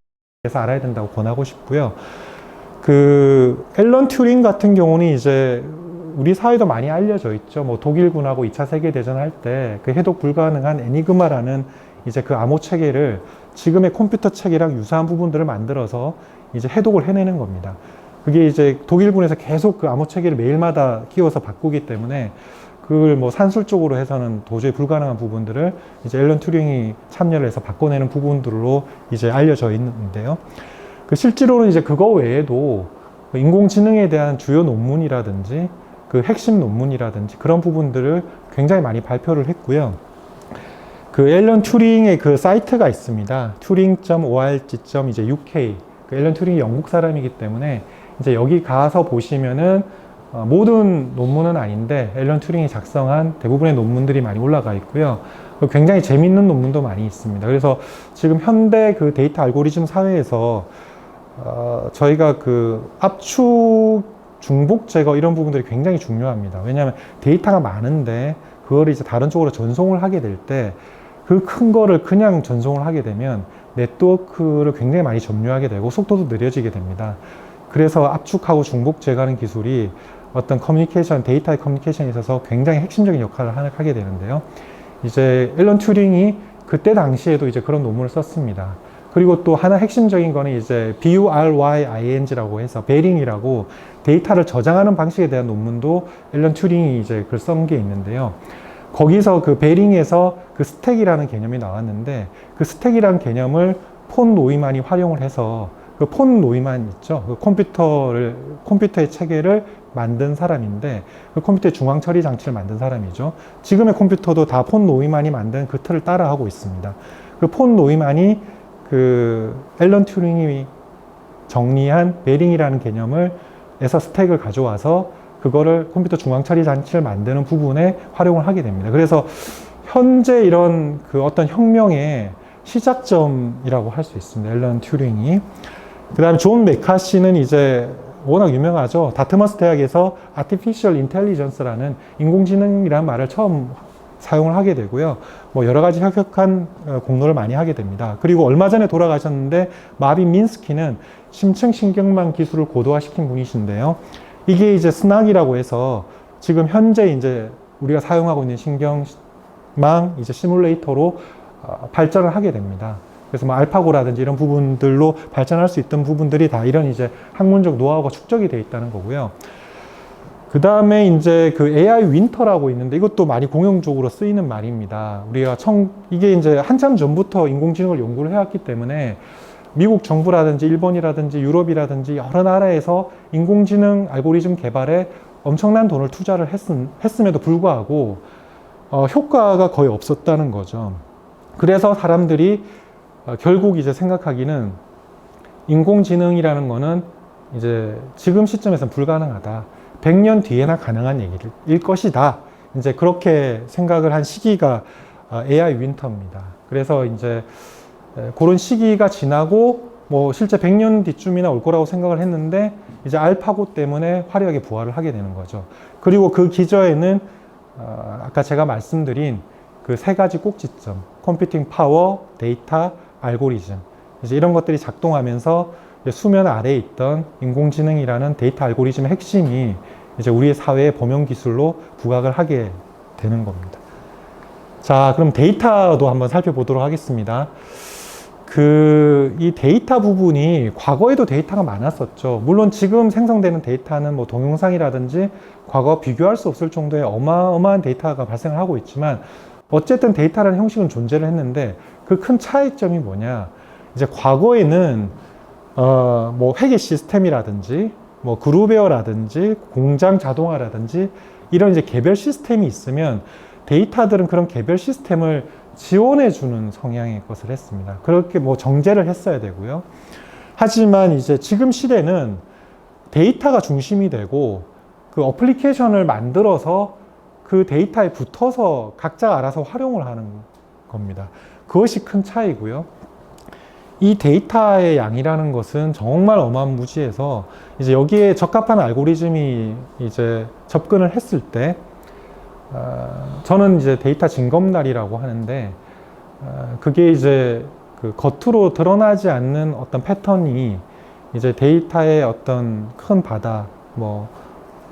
S1: 에서 알아야 된다고 권하고 싶고요. 그 앨런 튜링 같은 경우는 이제 우리 사회도 많이 알려져 있죠. 뭐 독일군하고 2차 세계대전 할 때 그 해독 불가능한 에니그마라는 이제 그 암호 체계를 지금의 컴퓨터 체계랑 유사한 부분들을 만들어서 이제 해독을 해내는 겁니다. 그게 이제 독일군에서 계속 그 암호 체계를 매일마다 끼워서 바꾸기 때문에 그걸 뭐 산술적으로 해서는 도저히 불가능한 부분들을 이제 앨런 튜링이 참여를 해서 바꿔내는 부분들로 이제 알려져 있는데요. 그 실제로는 이제 그거 외에도 인공지능에 대한 주요 논문이라든지 그 핵심 논문이라든지 그런 부분들을 굉장히 많이 발표를 했고요. 그 앨런 튜링의 그 사이트가 있습니다. turing.org.uk. 그 앨런 튜링이 영국 사람이기 때문에 이제 여기 가서 보시면은 모든 논문은 아닌데 앨런 튜링이 작성한 대부분의 논문들이 많이 올라가 있고요. 굉장히 재밌는 논문도 많이 있습니다. 그래서 지금 현대 그 데이터 알고리즘 사회에서 저희가 그 압축, 중복 제거 이런 부분들이 굉장히 중요합니다. 왜냐하면 데이터가 많은데 그걸 이제 다른 쪽으로 전송을 하게 될 때 그 큰 거를 그냥 전송을 하게 되면 네트워크를 굉장히 많이 점유하게 되고 속도도 느려지게 됩니다. 그래서 압축하고 중복 제거하는 기술이 어떤 커뮤니케이션, 데이터의 커뮤니케이션에 있어서 굉장히 핵심적인 역할을 하게 되는데요. 이제 앨런 튜링이 그때 당시에도 이제 그런 논문을 썼습니다. 그리고 또 하나 핵심적인 거는 이제 BURYING라고 해서 베링이라고 데이터를 저장하는 방식에 대한 논문도 앨런 튜링이 이제 글 쓴 게 있는데요. 거기서 그 베링에서 그 스택이라는 개념이 나왔는데 그 스택이라는 개념을 폰 노이만이 활용을 해서 그 폰 노이만 있죠. 그 컴퓨터의 체계를 만든 사람인데 그 컴퓨터의 중앙 처리 장치를 만든 사람이죠. 지금의 컴퓨터도 다 폰 노이만이 만든 그 틀을 따라하고 있습니다. 그 폰 노이만이 그 앨런 튜링이 정리한 베링이라는 개념을 에서 스택을 가져와서 그거를 컴퓨터 중앙 처리 장치를 만드는 부분에 활용을 하게 됩니다. 그래서 현재 이런 그 어떤 혁명의 시작점이라고 할 수 있습니다. 앨런 튜링이. 그 다음에 존 메카시는 이제 워낙 유명하죠. 다트머스 대학에서 Artificial Intelligence라는 인공지능이라는 말을 처음 사용을 하게 되고요. 뭐 여러 가지 혁혁한 공로를 많이 하게 됩니다. 그리고 얼마 전에 돌아가셨는데 마빈 민스키는 심층 신경망 기술을 고도화시킨 분이신데요. 이게 이제 스낙이라고 해서 지금 현재 이제 우리가 사용하고 있는 신경망 이제 시뮬레이터로 발전을 하게 됩니다. 그래서 뭐 알파고라든지 이런 부분들로 발전할 수 있던 부분들이 다 이런 이제 학문적 노하우가 축적이 되어 있다는 거고요. 그 다음에 이제 그 AI 윈터라고 있는데 이것도 많이 공용적으로 쓰이는 말입니다. 우리가 이게 이제 한참 전부터 인공지능을 연구를 해왔기 때문에 미국 정부라든지 일본이라든지 유럽이라든지 여러 나라에서 인공지능 알고리즘 개발에 엄청난 돈을 투자를 했음에도 불구하고 효과가 거의 없었다는 거죠. 그래서 사람들이 결국 이제 생각하기는 인공지능이라는 거는 이제 지금 시점에서는 불가능하다. 100년 뒤에나 가능한 얘기일 것이다. 이제 그렇게 생각을 한 시기가 AI 윈터입니다. 그래서 이제 그런 시기가 지나고 뭐 실제 100년 뒤쯤이나 올 거라고 생각을 했는데 이제 알파고 때문에 화려하게 부활을 하게 되는 거죠. 그리고 그 기저에는 아까 제가 말씀드린 그 세 가지 꼭지점, 컴퓨팅 파워, 데이터, 알고리즘, 이제 이런 것들이 작동하면서 수면 아래에 있던 인공지능이라는 데이터 알고리즘의 핵심이 이제 우리의 사회의 범용 기술로 부각을 하게 되는 겁니다. 자, 그럼 데이터도 한번 살펴보도록 하겠습니다. 이 데이터 부분이 과거에도 데이터가 많았었죠. 물론 지금 생성되는 데이터는 뭐 동영상이라든지 과거와 비교할 수 없을 정도의 어마어마한 데이터가 발생을 하고 있지만 어쨌든 데이터라는 형식은 존재를 했는데 그 큰 차이점이 뭐냐. 이제 과거에는 뭐 회계 시스템이라든지 뭐 그루베어라든지 공장 자동화라든지 이런 이제 개별 시스템이 있으면 데이터들은 그런 개별 시스템을 지원해주는 성향의 것을 했습니다. 그렇게 뭐 정제를 했어야 되고요. 하지만 이제 지금 시대는 데이터가 중심이 되고 그 어플리케이션을 만들어서 그 데이터에 붙어서 각자 알아서 활용을 하는 겁니다. 그것이 큰 차이고요. 이 데이터의 양이라는 것은 정말 어마무지해서 이제 여기에 적합한 알고리즘이 이제 접근을 했을 때 저는 이제 데이터 징검다리라고 하는데 그게 이제 그 겉으로 드러나지 않는 어떤 패턴이 이제 데이터의 어떤 큰 바다 뭐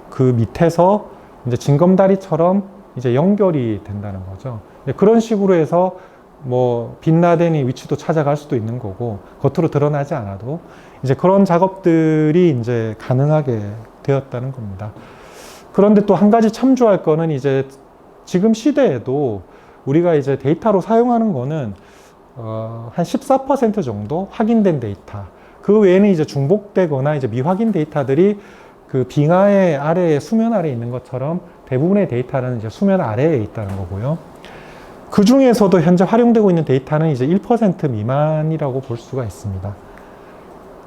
S1: 그 밑에서 이제 징검다리처럼 이제 연결이 된다는 거죠. 그런 식으로 해서 뭐 빈라덴의 위치도 찾아갈 수도 있는 거고 겉으로 드러나지 않아도 이제 그런 작업들이 이제 가능하게 되었다는 겁니다. 그런데 또 한 가지 참조할 거는 이제 지금 시대에도 우리가 이제 데이터로 사용하는 거는 한 14% 정도 확인된 데이터. 그 외에는 이제 중복되거나 이제 미확인 데이터들이 그 빙하의 아래에 수면 아래에 있는 것처럼 대부분의 데이터는 이제 수면 아래에 있다는 거고요. 그 중에서도 현재 활용되고 있는 데이터는 이제 1% 미만이라고 볼 수가 있습니다.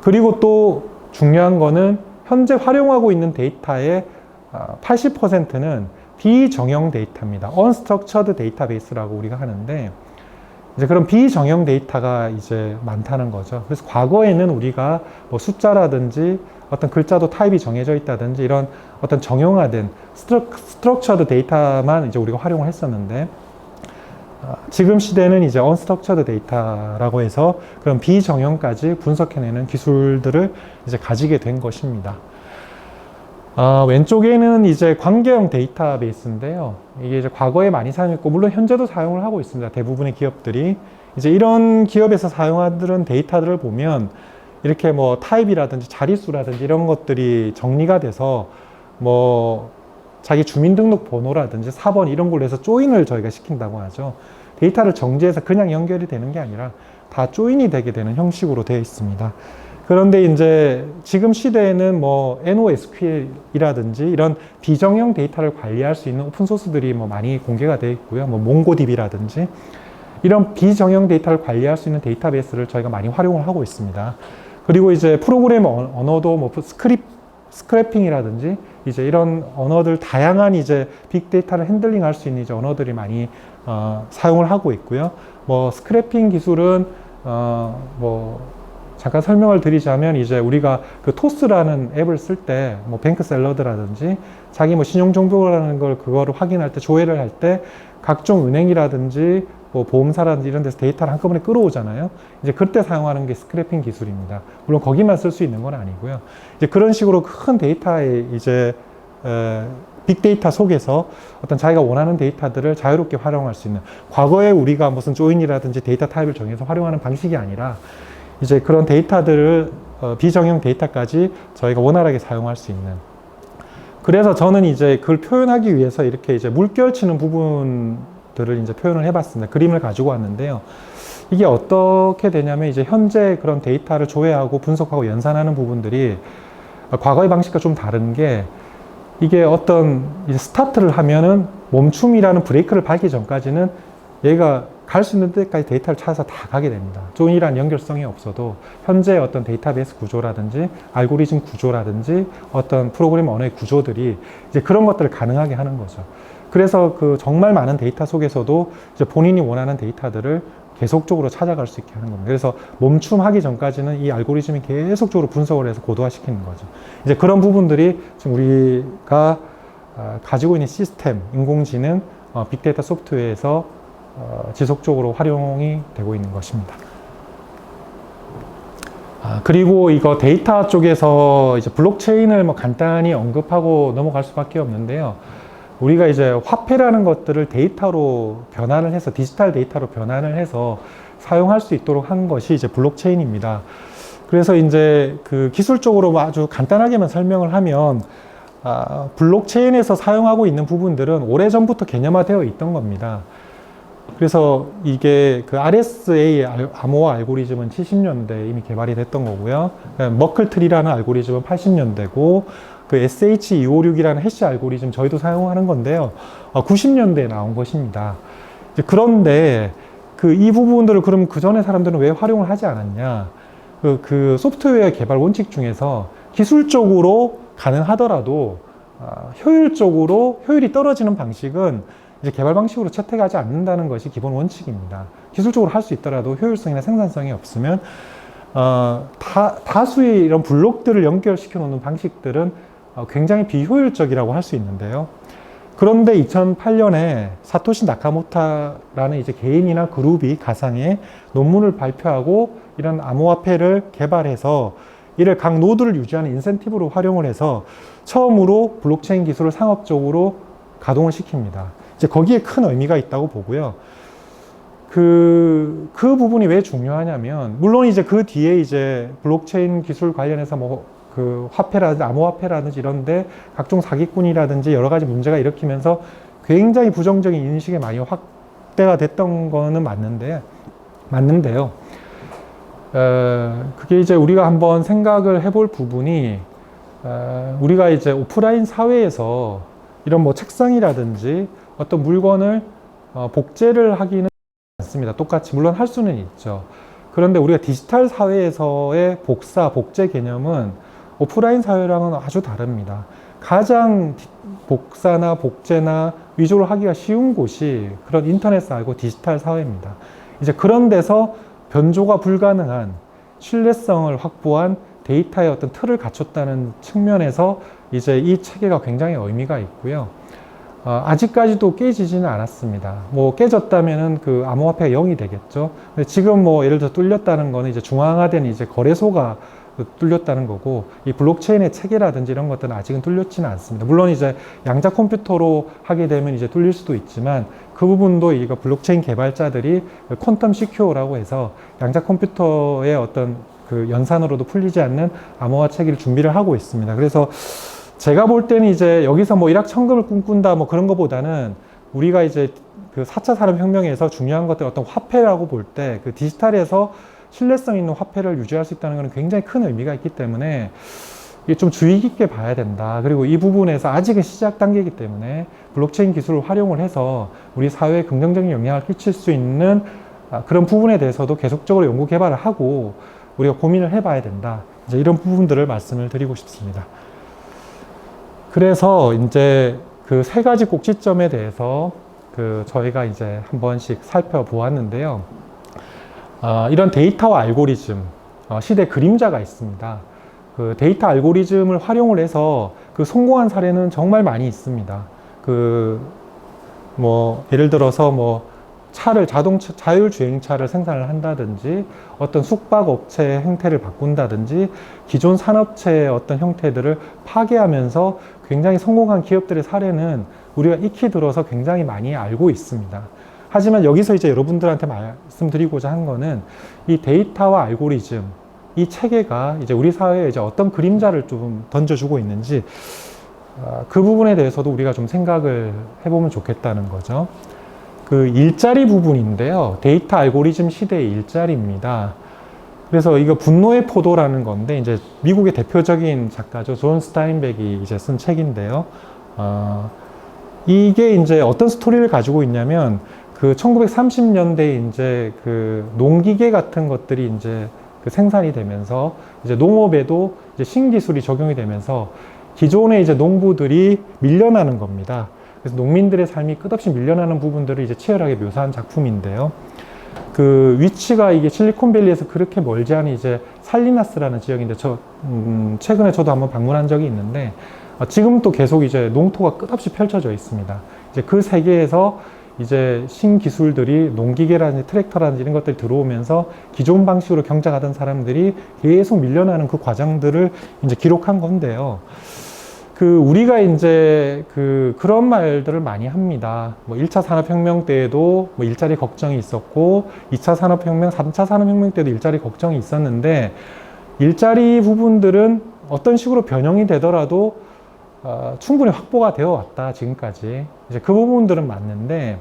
S1: 그리고 또 중요한 거는 현재 활용하고 있는 데이터의 80%는 비정형 데이터입니다. Unstructured Database라고 우리가 하는데 이제 그런 비정형 데이터가 이제 많다는 거죠. 그래서 과거에는 우리가 뭐 숫자라든지 어떤 글자도 타입이 정해져 있다든지 이런 어떤 정형화된 Structured 데이터만 이제 우리가 활용을 했었는데 지금 시대는 이제 Unstructured Data라고 해서 그런 비정형까지 분석해내는 기술들을 이제 가지게 된 것입니다. 왼쪽에는 이제 관계형 데이터베이스인데요. 이게 이제 과거에 많이 사용했고, 물론 현재도 사용을 하고 있습니다. 대부분의 기업들이. 이제 이런 기업에서 사용하는 데이터들을 보면, 이렇게 뭐 타입이라든지 자릿수라든지 이런 것들이 정리가 돼서, 뭐, 자기 주민등록번호라든지 4번 이런 걸로 해서 조인을 저희가 시킨다고 하죠. 데이터를 정지해서 그냥 연결이 되는 게 아니라 다 조인이 되게 되는 형식으로 되어 있습니다. 그런데 이제 지금 시대에는 뭐 NoSQL이라든지 이런 비정형 데이터를 관리할 수 있는 오픈소스들이 뭐 많이 공개가 되어 있고요. 뭐 몽고DB라든지 이런 비정형 데이터를 관리할 수 있는 데이터베이스를 저희가 많이 활용을 하고 있습니다. 그리고 이제 프로그램 언어도 뭐 스크래핑이라든지 이제 이런 언어들 다양한 이제 빅데이터를 핸들링할 수 있는 이제 언어들이 많이 사용을 하고 있고요. 뭐 스크래핑 기술은 뭐 잠깐 설명을 드리자면 이제 우리가 그 토스라는 앱을 쓸 때 뭐 뱅크 샐러드라든지 자기 뭐 신용 정보라는 걸 그거를 확인할 때 조회를 할 때 각종 은행이라든지 뭐 보험사라든지 이런 데서 데이터를 한꺼번에 끌어오잖아요. 이제 그때 사용하는 게 스크래핑 기술입니다. 물론 거기만 쓸 수 있는 건 아니고요. 이제 그런 식으로 큰 데이터의 이제 빅데이터 속에서 어떤 자기가 원하는 데이터들을 자유롭게 활용할 수 있는, 과거에 우리가 무슨 조인이라든지 데이터 타입을 정해서 활용하는 방식이 아니라 이제 그런 데이터들을 비정형 데이터까지 저희가 원활하게 사용할 수 있는. 그래서 저는 이제 그걸 표현하기 위해서 이렇게 이제 물결 치는 부분들을 이제 표현을 해봤습니다. 그림을 가지고 왔는데요. 이게 어떻게 되냐면 이제 현재 그런 데이터를 조회하고 분석하고 연산하는 부분들이 과거의 방식과 좀 다른 게 이게 어떤 이제 스타트를 하면은 멈춤이라는 브레이크를 밟기 전까지는 얘가 갈 수 있는 데까지 데이터를 찾아서 다 가게 됩니다. 조인이라는 연결성이 없어도 현재 어떤 데이터베이스 구조라든지 알고리즘 구조라든지 어떤 프로그램 언어의 구조들이 이제 그런 것들을 가능하게 하는 거죠. 그래서 그 정말 많은 데이터 속에서도 이제 본인이 원하는 데이터들을 계속적으로 찾아갈 수 있게 하는 겁니다. 그래서 멈춤하기 전까지는 이 알고리즘이 계속적으로 분석을 해서 고도화시키는 거죠. 이제 그런 부분들이 지금 우리가 가지고 있는 시스템, 인공지능, 빅데이터 소프트웨어에서 지속적으로 활용이 되고 있는 것입니다. 그리고 이거 데이터 쪽에서 이제 블록체인을 뭐 간단히 언급하고 넘어갈 수밖에 없는데요. 우리가 이제 화폐라는 것들을 데이터로 변환을 해서 디지털 데이터로 변환을 해서 사용할 수 있도록 한 것이 이제 블록체인입니다. 그래서 이제 그 기술적으로 아주 간단하게만 설명을 하면 블록체인에서 사용하고 있는 부분들은 오래전부터 개념화되어 있던 겁니다. 그래서 이게 그 RSA 암호화 알고리즘은 70년대 이미 개발이 됐던 거고요. 머클트리라는 알고리즘은 80년대고 그 SH256이라는 해시 알고리즘 저희도 사용하는 건데요. 90년대에 나온 것입니다. 그런데 그 이 부분들을 그럼 그 전에 사람들은 왜 활용을 하지 않았냐? 그 소프트웨어 개발 원칙 중에서 기술적으로 가능하더라도 효율적으로 효율이 떨어지는 방식은 이제 개발 방식으로 채택하지 않는다는 것이 기본 원칙입니다. 기술적으로 할 수 있더라도 효율성이나 생산성이 없으면 다수의 이런 블록들을 연결시켜 놓는 방식들은 굉장히 비효율적이라고 할 수 있는데요. 그런데 2008년에 사토시 나카모토라는 이제 개인이나 그룹이 가상의 논문을 발표하고 이런 암호화폐를 개발해서 이를 각 노드를 유지하는 인센티브로 활용을 해서 처음으로 블록체인 기술을 상업적으로 가동을 시킵니다. 이제 거기에 큰 의미가 있다고 보고요. 그 부분이 왜 중요하냐면, 물론 이제 그 뒤에 이제 블록체인 기술 관련해서 뭐 그 화폐라든지 암호화폐라든지 이런데 각종 사기꾼이라든지 여러 가지 문제가 일으키면서 굉장히 부정적인 인식이 많이 확대가 됐던 거는 맞는데요. 그게 이제 우리가 한번 생각을 해볼 부분이, 우리가 이제 오프라인 사회에서 이런 뭐 책상이라든지 어떤 물건을 복제를 하기는 않습니다. 똑같이 물론 할 수는 있죠. 그런데 우리가 디지털 사회에서의 복제 개념은 오프라인 사회랑은 아주 다릅니다. 가장 복사나 복제나 위조를 하기가 쉬운 곳이 그런 인터넷 사회고 디지털 사회입니다. 이제 그런 데서 변조가 불가능한 신뢰성을 확보한 데이터의 어떤 틀을 갖췄다는 측면에서 이제 이 체계가 굉장히 의미가 있고요. 아직까지도 깨지지는 않았습니다. 뭐 깨졌다면은 그 암호화폐가 0이 되겠죠. 근데 지금 뭐 예를 들어 뚫렸다는 거는 이제 중앙화된 이제 거래소가 뚫렸다는 거고, 이 블록체인의 체계라든지 이런 것들은 아직은 뚫렸지는 않습니다. 물론 이제 양자 컴퓨터로 하게 되면 이제 뚫릴 수도 있지만, 그 부분도 이거 블록체인 개발자들이 퀀텀 시큐어라고 해서 양자 컴퓨터의 어떤 그 연산으로도 풀리지 않는 암호화 체계를 준비를 하고 있습니다. 그래서 제가 볼 때는 이제 여기서 뭐 일확천금을 꿈꾼다 뭐 그런 것보다는 우리가 이제 그 4차 산업혁명에서 중요한 것들 어떤 화폐라고 볼 때 그 디지털에서 신뢰성 있는 화폐를 유지할 수 있다는 것은 굉장히 큰 의미가 있기 때문에 이게 좀 주의 깊게 봐야 된다. 그리고 이 부분에서 아직은 시작 단계이기 때문에 블록체인 기술을 활용을 해서 우리 사회에 긍정적인 영향을 끼칠 수 있는 그런 부분에 대해서도 계속적으로 연구 개발을 하고 우리가 고민을 해봐야 된다. 이제 이런 부분들을 말씀을 드리고 싶습니다. 그래서 이제 그 세 가지 꼭지점에 대해서 그 저희가 이제 한 번씩 살펴보았는데요. 이런 데이터와 알고리즘, 시대 그림자가 있습니다. 그 데이터 알고리즘을 활용을 해서 그 성공한 사례는 정말 많이 있습니다. 그 뭐 예를 들어서 뭐 자율주행차를 생산을 한다든지, 어떤 숙박업체의 형태를 바꾼다든지, 기존 산업체의 어떤 형태들을 파괴하면서 굉장히 성공한 기업들의 사례는 우리가 익히 들어서 굉장히 많이 알고 있습니다. 하지만 여기서 이제 여러분들한테 말씀드리고자 한 거는 이 데이터와 알고리즘, 이 체계가 이제 우리 사회에 이제 어떤 그림자를 좀 던져주고 있는지, 그 부분에 대해서도 우리가 좀 생각을 해보면 좋겠다는 거죠. 그 일자리 부분인데요. 데이터 알고리즘 시대의 일자리입니다. 그래서 이거 분노의 포도라는 건데 이제 미국의 대표적인 작가죠. 존 스타인백이 이제 쓴 책인데요. 이게 이제 어떤 스토리를 가지고 있냐면 그 1930년대 이제 그 농기계 같은 것들이 이제 그 생산이 되면서 이제 농업에도 이제 신기술이 적용이 되면서 기존의 이제 농부들이 밀려나는 겁니다. 그래서 농민들의 삶이 끝없이 밀려나는 부분들을 이제 치열하게 묘사한 작품인데요. 그 위치가 이게 실리콘밸리에서 그렇게 멀지 않은 이제 살리나스라는 지역인데 최근에 저도 한번 방문한 적이 있는데 지금 또 계속 이제 농토가 끝없이 펼쳐져 있습니다. 이제 그 세계에서 이제 신기술들이 농기계라든지 트랙터라든지 이런 것들이 들어오면서 기존 방식으로 경작하던 사람들이 계속 밀려나는 그 과정들을 이제 기록한 건데요. 그 우리가 이제 그런 말들을 많이 합니다. 뭐 1차 산업혁명 때에도 뭐 일자리 걱정이 있었고 2차 산업혁명, 3차 산업혁명 때도 일자리 걱정이 있었는데 일자리 부분들은 어떤 식으로 변형이 되더라도 충분히 확보가 되어 왔다 지금까지. 이제 그 부분들은 맞는데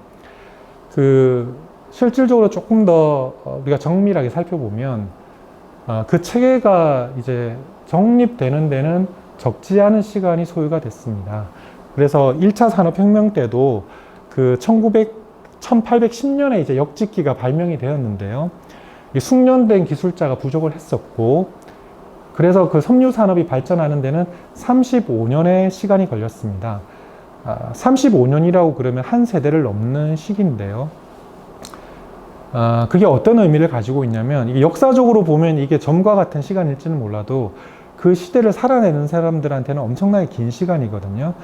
S1: 실질적으로 조금 더 우리가 정밀하게 살펴보면 그 체계가 이제 정립되는 데는 적지 않은 시간이 소요가 됐습니다. 그래서 1차 산업혁명 때도 1810년에 이제 역직기가 발명이 되었는데요. 숙련된 기술자가 부족을 했었고, 그래서 그 섬유 산업이 발전하는 데는 35년의 시간이 걸렸습니다. 35년이라고 그러면 한 세대를 넘는 시기인데요. 그게 어떤 의미를 가지고 있냐면, 이게 역사적으로 보면 이게 점과 같은 시간일지는 몰라도 그 시대를 살아내는 사람들한테는 엄청나게 긴 시간이거든요.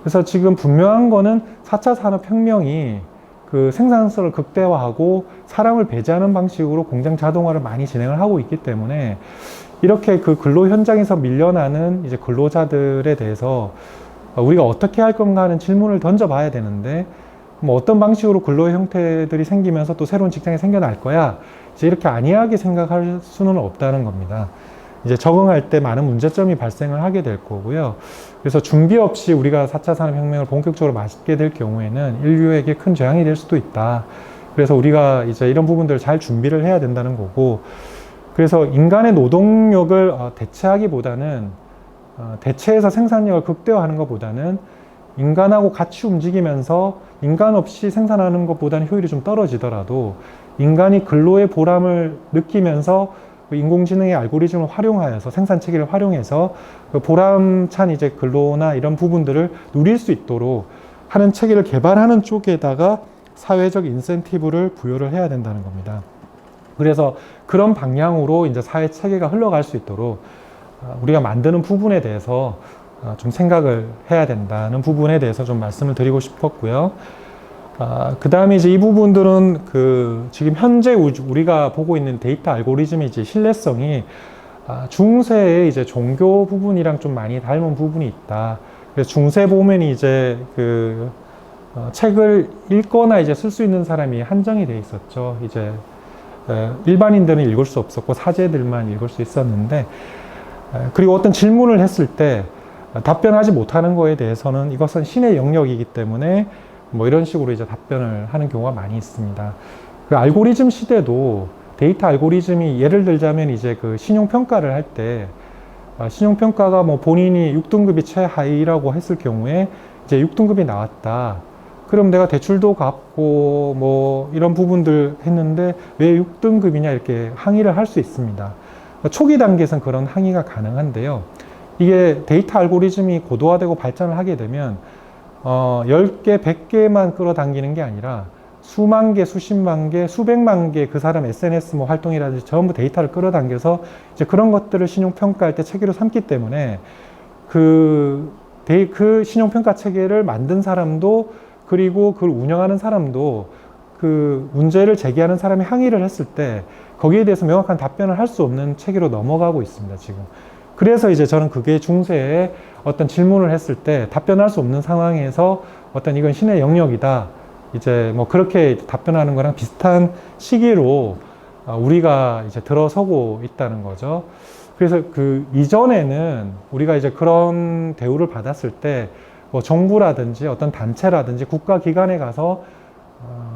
S1: 그래서 지금 분명한 거는 4차 산업혁명이 그 생산성을 극대화하고 사람을 배제하는 방식으로 공장 자동화를 많이 진행을 하고 있기 때문에 이렇게 그 근로 현장에서 밀려나는 이제 근로자들에 대해서 우리가 어떻게 할 건가 하는 질문을 던져봐야 되는데, 뭐 어떤 방식으로 근로의 형태들이 생기면서 또 새로운 직장이 생겨날 거야, 이제 이렇게 안이하게 생각할 수는 없다는 겁니다. 이제 적응할 때 많은 문제점이 발생을 하게 될 거고요. 그래서 준비 없이 우리가 4차 산업혁명을 본격적으로 맞게 될 경우에는 인류에게 큰 재앙이 될 수도 있다. 그래서 우리가 이제 이런 부분들을 잘 준비를 해야 된다는 거고, 그래서 인간의 노동력을 대체하기보다는 대체해서 생산력을 극대화하는 것보다는 인간하고 같이 움직이면서 인간 없이 생산하는 것보다는 효율이 좀 떨어지더라도 인간이 근로의 보람을 느끼면서 인공지능의 알고리즘을 활용하여서 생산 체계를 활용해서 보람찬 이제 근로나 이런 부분들을 누릴 수 있도록 하는 체계를 개발하는 쪽에다가 사회적 인센티브를 부여를 해야 된다는 겁니다. 그래서 그런 방향으로 이제 사회 체계가 흘러갈 수 있도록 우리가 만드는 부분에 대해서 좀 생각을 해야 된다는 부분에 대해서 좀 말씀을 드리고 싶었고요. 그 다음에 이제 이 부분들은 지금 현재 우리가 보고 있는 데이터 알고리즘의 이제 신뢰성이 중세의 이제 종교 부분이랑 좀 많이 닮은 부분이 있다. 그래서 중세 보면 이제 책을 읽거나 이제 쓸 수 있는 사람이 한정이 돼 있었죠. 이제 일반인들은 읽을 수 없었고 사제들만 읽을 수 있었는데, 그리고 어떤 질문을 했을 때 답변하지 못하는 거에 대해서는 이것은 신의 영역이기 때문에 뭐 이런 식으로 이제 답변을 하는 경우가 많이 있습니다. 그 알고리즘 시대도 데이터 알고리즘이 예를 들자면 이제 신용평가를 할 때 신용평가가 뭐 본인이 6등급이 최하위라고 했을 경우에 이제 6등급이 나왔다. 그럼 내가 대출도 갚고 뭐 이런 부분들 했는데 왜 6등급이냐 이렇게 항의를 할 수 있습니다. 초기 단계에서는 그런 항의가 가능한데요. 이게 데이터 알고리즘이 고도화되고 발전을 하게 되면 10개, 100개만 끌어당기는 게 아니라 수만 개, 수십만 개, 수백만 개 그 사람 SNS 뭐 활동이라든지 전부 데이터를 끌어당겨서 이제 그런 것들을 신용평가할 때 체계로 삼기 때문에 그 신용평가 체계를 만든 사람도 그리고 그걸 운영하는 사람도 그 문제를 제기하는 사람이 항의를 했을 때 거기에 대해서 명확한 답변을 할 수 없는 체계로 넘어가고 있습니다, 지금. 그래서 이제 저는 그게 중세에 어떤 질문을 했을 때 답변할 수 없는 상황에서 어떤 이건 신의 영역이다. 이제 뭐 그렇게 답변하는 거랑 비슷한 시기로 우리가 이제 들어서고 있다는 거죠. 그래서 이전에는 우리가 이제 그런 대우를 받았을 때 뭐 정부라든지 어떤 단체라든지 국가기관에 가서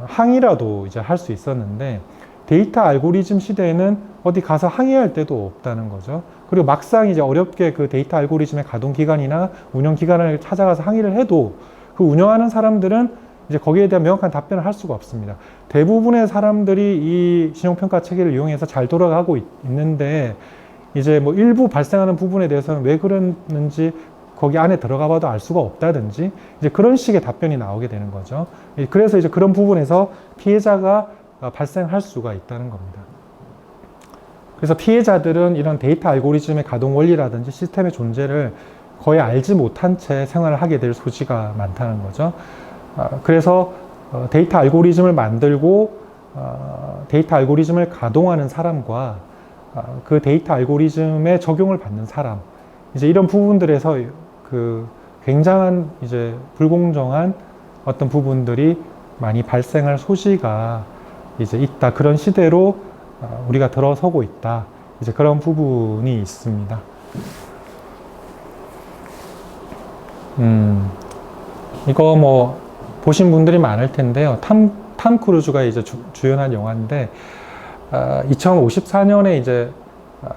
S1: 항의라도 이제 할 수 있었는데 데이터 알고리즘 시대에는 어디 가서 항의할 데도 없다는 거죠. 그리고 막상 이제 어렵게 그 데이터 알고리즘의 가동 기간이나 운영 기간을 찾아가서 항의를 해도 그 운영하는 사람들은 이제 거기에 대한 명확한 답변을 할 수가 없습니다. 대부분의 사람들이 이 신용평가 체계를 이용해서 잘 돌아가고 있는데 이제 뭐 일부 발생하는 부분에 대해서는 왜 그랬는지 거기 안에 들어가 봐도 알 수가 없다든지 이제 그런 식의 답변이 나오게 되는 거죠. 그래서 이제 그런 부분에서 피해자가 발생할 수가 있다는 겁니다. 그래서 피해자들은 이런 데이터 알고리즘의 가동 원리라든지 시스템의 존재를 거의 알지 못한 채 생활을 하게 될 소지가 많다는 거죠. 그래서 데이터 알고리즘을 만들고 데이터 알고리즘을 가동하는 사람과 그 데이터 알고리즘에 적용을 받는 사람, 이제 이런 부분들에서 그 굉장한 이제 불공정한 어떤 부분들이 많이 발생할 소지가 이제 있다. 그런 시대로 우리가 들어서고 있다. 이제 그런 부분이 있습니다. 이거 뭐 보신 분들이 많을 텐데요. 탐 크루즈가 이제 주연한 영화인데 2054년에 이제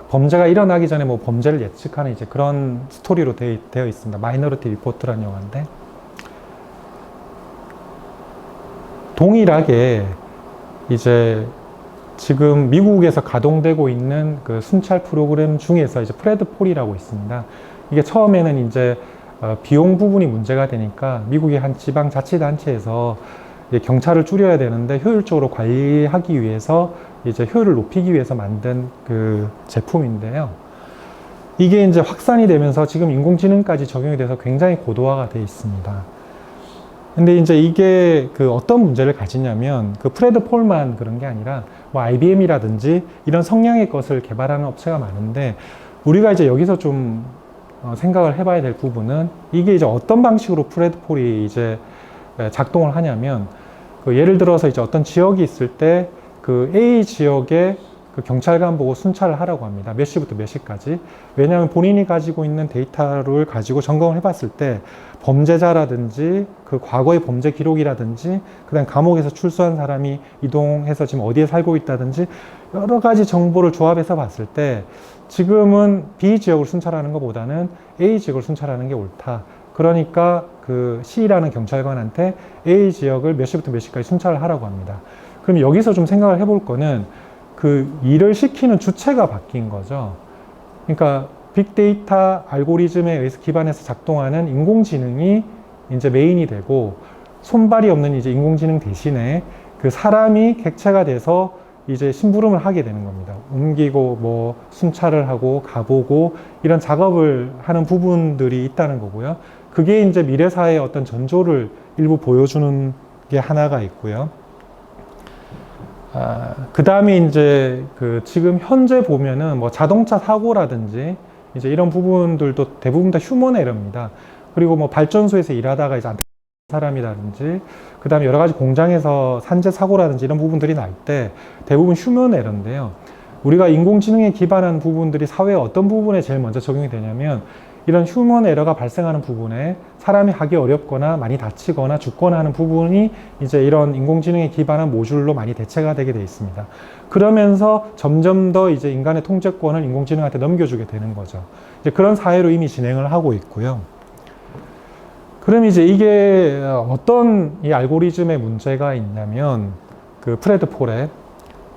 S1: 범죄가 일어나기 전에 뭐 범죄를 예측하는 이제 그런 스토리로 되어 있습니다. 마이너리티 리포트라는 영화인데 동일하게 이제 지금 미국에서 가동되고 있는 그 순찰 프로그램 중에서 이제 프레드폴이라고 있습니다. 이게 처음에는 이제 비용 부분이 문제가 되니까 미국의 한 지방 자치단체에서 경찰을 줄여야 되는데 효율적으로 관리하기 위해서 이제 효율을 높이기 위해서 만든 그 제품인데요. 이게 이제 확산이 되면서 지금 인공지능까지 적용이 돼서 굉장히 고도화가 되어 있습니다. 근데 이제 이게 그 어떤 문제를 가지냐면 그 프레드 폴만 그런 게 아니라 뭐 IBM이라든지 이런 성향의 것을 개발하는 업체가 많은데 우리가 이제 여기서 좀 생각을 해봐야 될 부분은 이게 이제 어떤 방식으로 프레드 폴이 이제 작동을 하냐면 그 예를 들어서 이제 어떤 지역이 있을 때 그 A 지역에 그 경찰관 보고 순찰을 하라고 합니다. 몇 시부터 몇 시까지. 왜냐하면 본인이 가지고 있는 데이터를 가지고 점검을 해봤을 때 범죄자라든지 그 과거의 범죄 기록이라든지 그다음 감옥에서 출소한 사람이 이동해서 지금 어디에 살고 있다든지 여러 가지 정보를 조합해서 봤을 때 지금은 B 지역을 순찰하는 것보다는 A 지역을 순찰하는 게 옳다. 그러니까 그 C라는 경찰관한테 A 지역을 몇 시부터 몇 시까지 순찰을 하라고 합니다. 그럼 여기서 좀 생각을 해볼 거는 그 일을 시키는 주체가 바뀐 거죠. 그러니까 빅데이터 알고리즘에 의해서 기반해서 작동하는 인공지능이 이제 메인이 되고 손발이 없는 이제 인공지능 대신에 그 사람이 객체가 돼서 이제 심부름을 하게 되는 겁니다. 옮기고 뭐 순찰을 하고 가보고 이런 작업을 하는 부분들이 있다는 거고요. 그게 이제 미래 사회의 어떤 전조를 일부 보여주는 게 하나가 있고요. 그 다음에 이제 그 지금 현재 보면은 뭐 자동차 사고라든지 이제 이런 부분들도 대부분 다 휴먼 에러입니다. 그리고 뭐 발전소에서 일하다가 이제 사람이라든지 그 다음에 여러 가지 공장에서 산재 사고라든지 이런 부분들이 날 때 대부분 휴먼 에러인데요. 우리가 인공지능에 기반한 부분들이 사회의 어떤 부분에 제일 먼저 적용이 되냐면 이런 휴먼 에러가 발생하는 부분에 사람이 하기 어렵거나 많이 다치거나 죽거나 하는 부분이 이제 이런 인공지능에 기반한 모듈로 많이 대체가 되게 돼 있습니다. 그러면서 점점 더 이제 인간의 통제권을 인공지능한테 넘겨주게 되는 거죠. 이제 그런 사회로 이미 진행을 하고 있고요. 그럼 이제 이게 어떤 이 알고리즘의 문제가 있냐면 그 프레드 폴에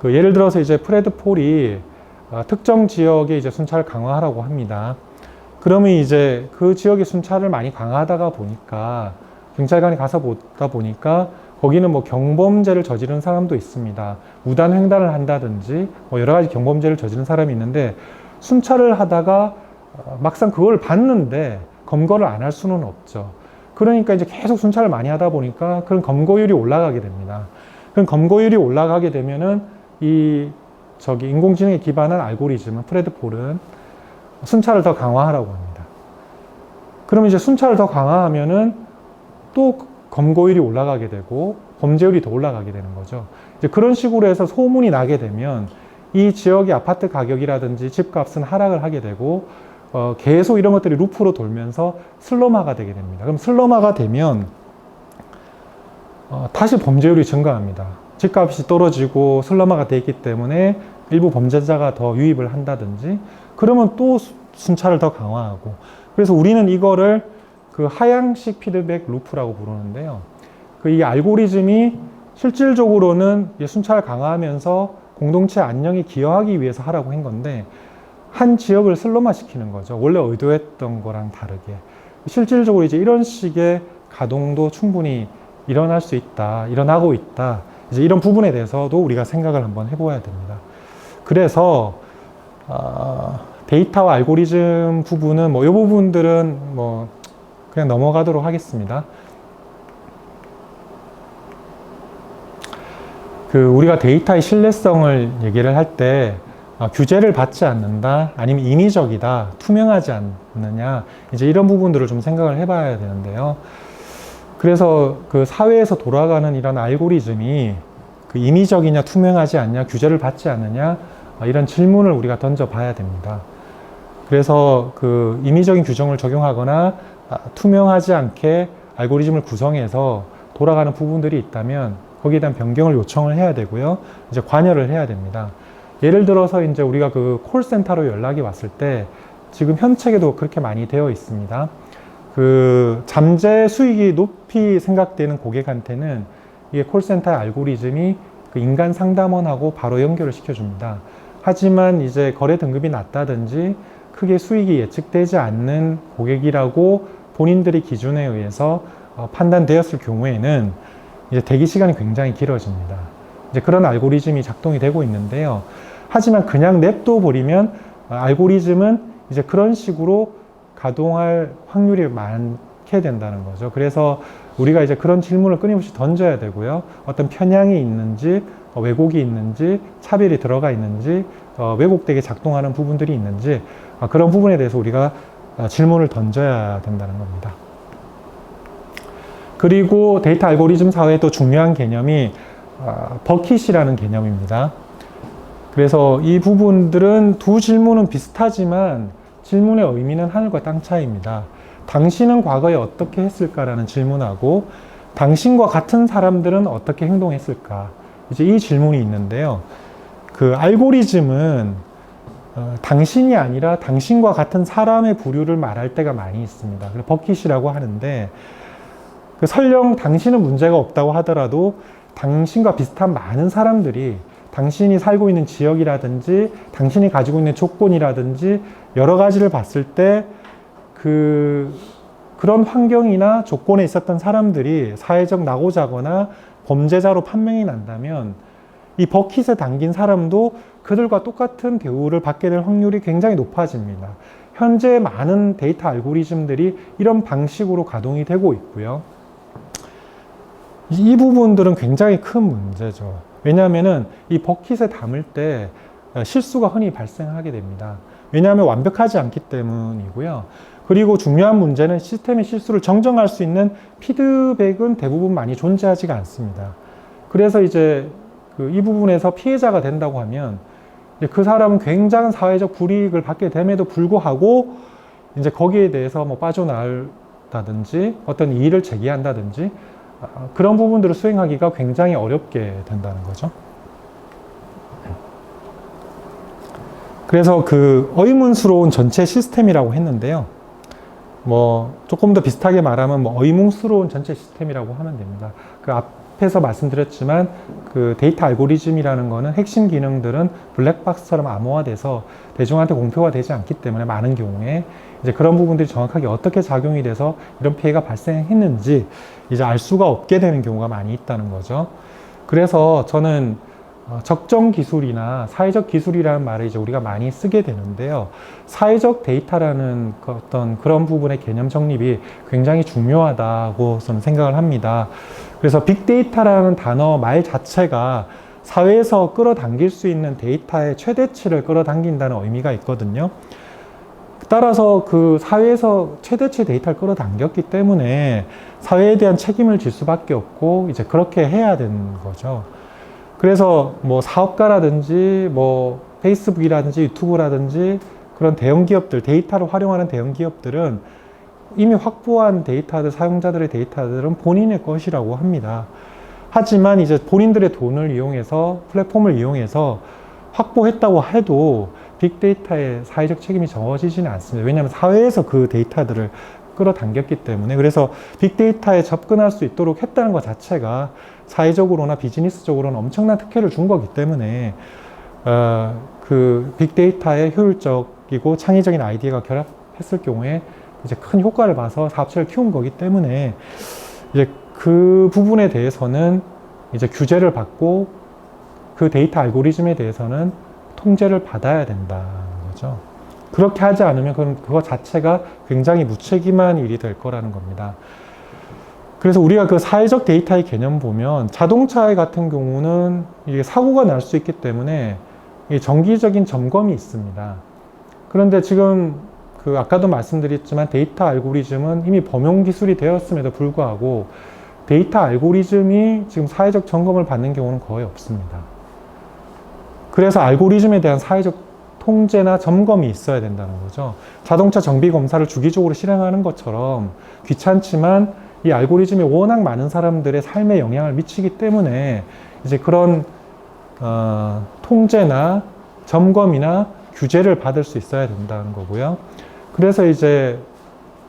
S1: 그 예를 들어서 이제 프레드 폴이 특정 지역에 이제 순찰을 강화하라고 합니다. 그러면 이제 그 지역의 순찰을 많이 강화하다가 보니까 경찰관이 가서 보다 보니까 거기는 뭐 경범죄를 저지른 사람도 있습니다. 무단 횡단을 한다든지 뭐 여러 가지 경범죄를 저지른 사람이 있는데 순찰을 하다가 막상 그걸 봤는데 검거를 안 할 수는 없죠. 그러니까 이제 계속 순찰을 많이 하다 보니까 그런 검거율이 올라가게 됩니다. 그럼 검거율이 올라가게 되면은 인공지능에 기반한 알고리즘은 프레드 폴은 순찰을 더 강화하라고 합니다. 그러면 이제 순찰을 더 강화하면은 또 검거율이 올라가게 되고 범죄율이 더 올라가게 되는 거죠. 이제 그런 식으로 해서 소문이 나게 되면 이 지역의 아파트 가격이라든지 집값은 하락을 하게 되고 계속 이런 것들이 루프로 돌면서 슬럼화가 되게 됩니다. 그럼 슬럼화가 되면 다시 범죄율이 증가합니다. 집값이 떨어지고 슬럼화가 돼 있기 때문에 일부 범죄자가 더 유입을 한다든지 그러면 또 순찰을 더 강화하고 그래서 우리는 이거를 그 하향식 피드백 루프라고 부르는데요. 그 이 알고리즘이 실질적으로는 순찰을 강화하면서 공동체 안녕에 기여하기 위해서 하라고 한 건데 한 지역을 슬럼화 시키는 거죠. 원래 의도했던 거랑 다르게. 실질적으로 이제 이런 식의 가동도 충분히 일어날 수 있다, 일어나고 있다. 이제 이런 부분에 대해서도 우리가 생각을 한번 해봐야 됩니다. 그래서 데이터와 알고리즘 부분은 이 부분들은 그냥 넘어가도록 하겠습니다. 우리가 데이터의 신뢰성을 얘기를 할 때 규제를 받지 않는다, 아니면 인위적이다, 투명하지 않느냐, 이제 이런 부분들을 좀 생각을 해봐야 되는데요. 그래서 그 사회에서 돌아가는 이런 알고리즘이 인위적이냐, 투명하지 않냐, 규제를 받지 않느냐, 이런 질문을 우리가 던져봐야 됩니다. 그래서 인위적인 규정을 적용하거나 투명하지 않게 알고리즘을 구성해서 돌아가는 부분들이 있다면 거기에 대한 변경을 요청을 해야 되고요. 이제 관여를 해야 됩니다. 예를 들어서 이제 우리가 콜센터로 연락이 왔을 때 지금 현책에도 그렇게 많이 되어 있습니다. 잠재 수익이 높이 생각되는 고객한테는 이게 콜센터의 알고리즘이 인간 상담원하고 바로 연결을 시켜줍니다. 하지만 이제 거래 등급이 낮다든지 크게 수익이 예측되지 않는 고객이라고 본인들의 기준에 의해서 판단되었을 경우에는 이제 대기 시간이 굉장히 길어집니다. 이제 그런 알고리즘이 작동이 되고 있는데요. 하지만 그냥 냅둬 버리면 알고리즘은 이제 그런 식으로 가동할 확률이 많게 된다는 거죠. 그래서 우리가 이제 그런 질문을 끊임없이 던져야 되고요. 어떤 편향이 있는지, 왜곡이 있는지, 차별이 들어가 있는지, 왜곡되게 작동하는 부분들이 있는지, 그런 부분에 대해서 우리가 질문을 던져야 된다는 겁니다. 그리고 데이터 알고리즘 사회의 또 중요한 개념이 버킷이라는 개념입니다. 그래서 이 부분들은 두 질문은 비슷하지만 질문의 의미는 하늘과 땅 차이입니다. 당신은 과거에 어떻게 했을까라는 질문하고 당신과 같은 사람들은 어떻게 행동했을까? 이제 이 질문이 있는데요. 알고리즘은 당신이 아니라 당신과 같은 사람의 부류를 말할 때가 많이 있습니다. 그래서 버킷이라고 하는데 설령 당신은 문제가 없다고 하더라도 당신과 비슷한 많은 사람들이 당신이 살고 있는 지역이라든지 당신이 가지고 있는 조건이라든지 여러 가지를 봤을 때 그런 환경이나 조건에 있었던 사람들이 사회적 낙오자거나 범죄자로 판명이 난다면 이 버킷에 담긴 사람도 그들과 똑같은 대우를 받게 될 확률이 굉장히 높아집니다. 현재 많은 데이터 알고리즘들이 이런 방식으로 가동이 되고 있고요. 이 부분들은 굉장히 큰 문제죠. 왜냐하면 이 버킷에 담을 때 실수가 흔히 발생하게 됩니다. 왜냐하면 완벽하지 않기 때문이고요. 그리고 중요한 문제는 시스템의 실수를 정정할 수 있는 피드백은 대부분 많이 존재하지가 않습니다. 그래서 이제 이 부분에서 피해자가 된다고 하면 그 사람은 굉장한 사회적 불이익을 받게 됨에도 불구하고 이제 거기에 대해서 빠져나온다든지 어떤 이의를 제기한다든지 그런 부분들을 수행하기가 굉장히 어렵게 된다는 거죠. 그래서 의문스러운 전체 시스템이라고 했는데요. 조금 더 비슷하게 말하면 의문스러운 전체 시스템이라고 하면 됩니다. 앞에서 말씀드렸지만 데이터 알고리즘이라는 거는 핵심 기능들은 블랙박스처럼 암호화돼서 대중한테 공표가 되지 않기 때문에 많은 경우에 이제 그런 부분들이 정확하게 어떻게 작용이 돼서 이런 피해가 발생했는지 이제 알 수가 없게 되는 경우가 많이 있다는 거죠. 그래서 저는 적정 기술이나 사회적 기술이라는 말을 이제 우리가 많이 쓰게 되는데요. 사회적 데이터라는 어떤 그런 부분의 개념 정립이 굉장히 중요하다고 저는 생각을 합니다. 그래서 빅데이터라는 단어 말 자체가 사회에서 끌어당길 수 있는 데이터의 최대치를 끌어당긴다는 의미가 있거든요. 따라서 사회에서 최대치 데이터를 끌어당겼기 때문에 사회에 대한 책임을 질 수밖에 없고 이제 그렇게 해야 되는 거죠. 그래서 사업가라든지 페이스북이라든지 유튜브라든지 그런 대형 기업들, 데이터를 활용하는 대형 기업들은 이미 확보한 데이터들, 사용자들의 데이터들은 본인의 것이라고 합니다. 하지만 이제 본인들의 돈을 이용해서 플랫폼을 이용해서 확보했다고 해도 빅데이터의 사회적 책임이 져지지는 않습니다. 왜냐하면 사회에서 그 데이터들을 끌어당겼기 때문에. 그래서 빅데이터에 접근할 수 있도록 했다는 것 자체가 사회적으로나 비즈니스적으로는 엄청난 특혜를 준 거기 때문에 그 빅데이터의 효율적이고 창의적인 아이디어가 결합했을 경우에 이제 큰 효과를 봐서 사업체를 키운 거기 때문에 이제 그 부분에 대해서는 이제 규제를 받고 그 데이터 알고리즘에 대해서는 통제를 받아야 된다는 거죠. 그렇게 하지 않으면 그거 자체가 굉장히 무책임한 일이 될 거라는 겁니다. 그래서 우리가 그 사회적 데이터의 개념 보면 자동차 같은 경우는 이게 사고가 날 수 있기 때문에 정기적인 점검이 있습니다. 그런데 지금 그 아까도 말씀드렸지만 데이터 알고리즘은 이미 범용 기술이 되었음에도 불구하고 데이터 알고리즘이 지금 사회적 점검을 받는 경우는 거의 없습니다. 그래서 알고리즘에 대한 사회적 통제나 점검이 있어야 된다는 거죠. 자동차 정비 검사를 주기적으로 실행하는 것처럼 귀찮지만 이 알고리즘이 워낙 많은 사람들의 삶에 영향을 미치기 때문에 이제 그런 통제나 점검이나 규제를 받을 수 있어야 된다는 거고요. 그래서 이제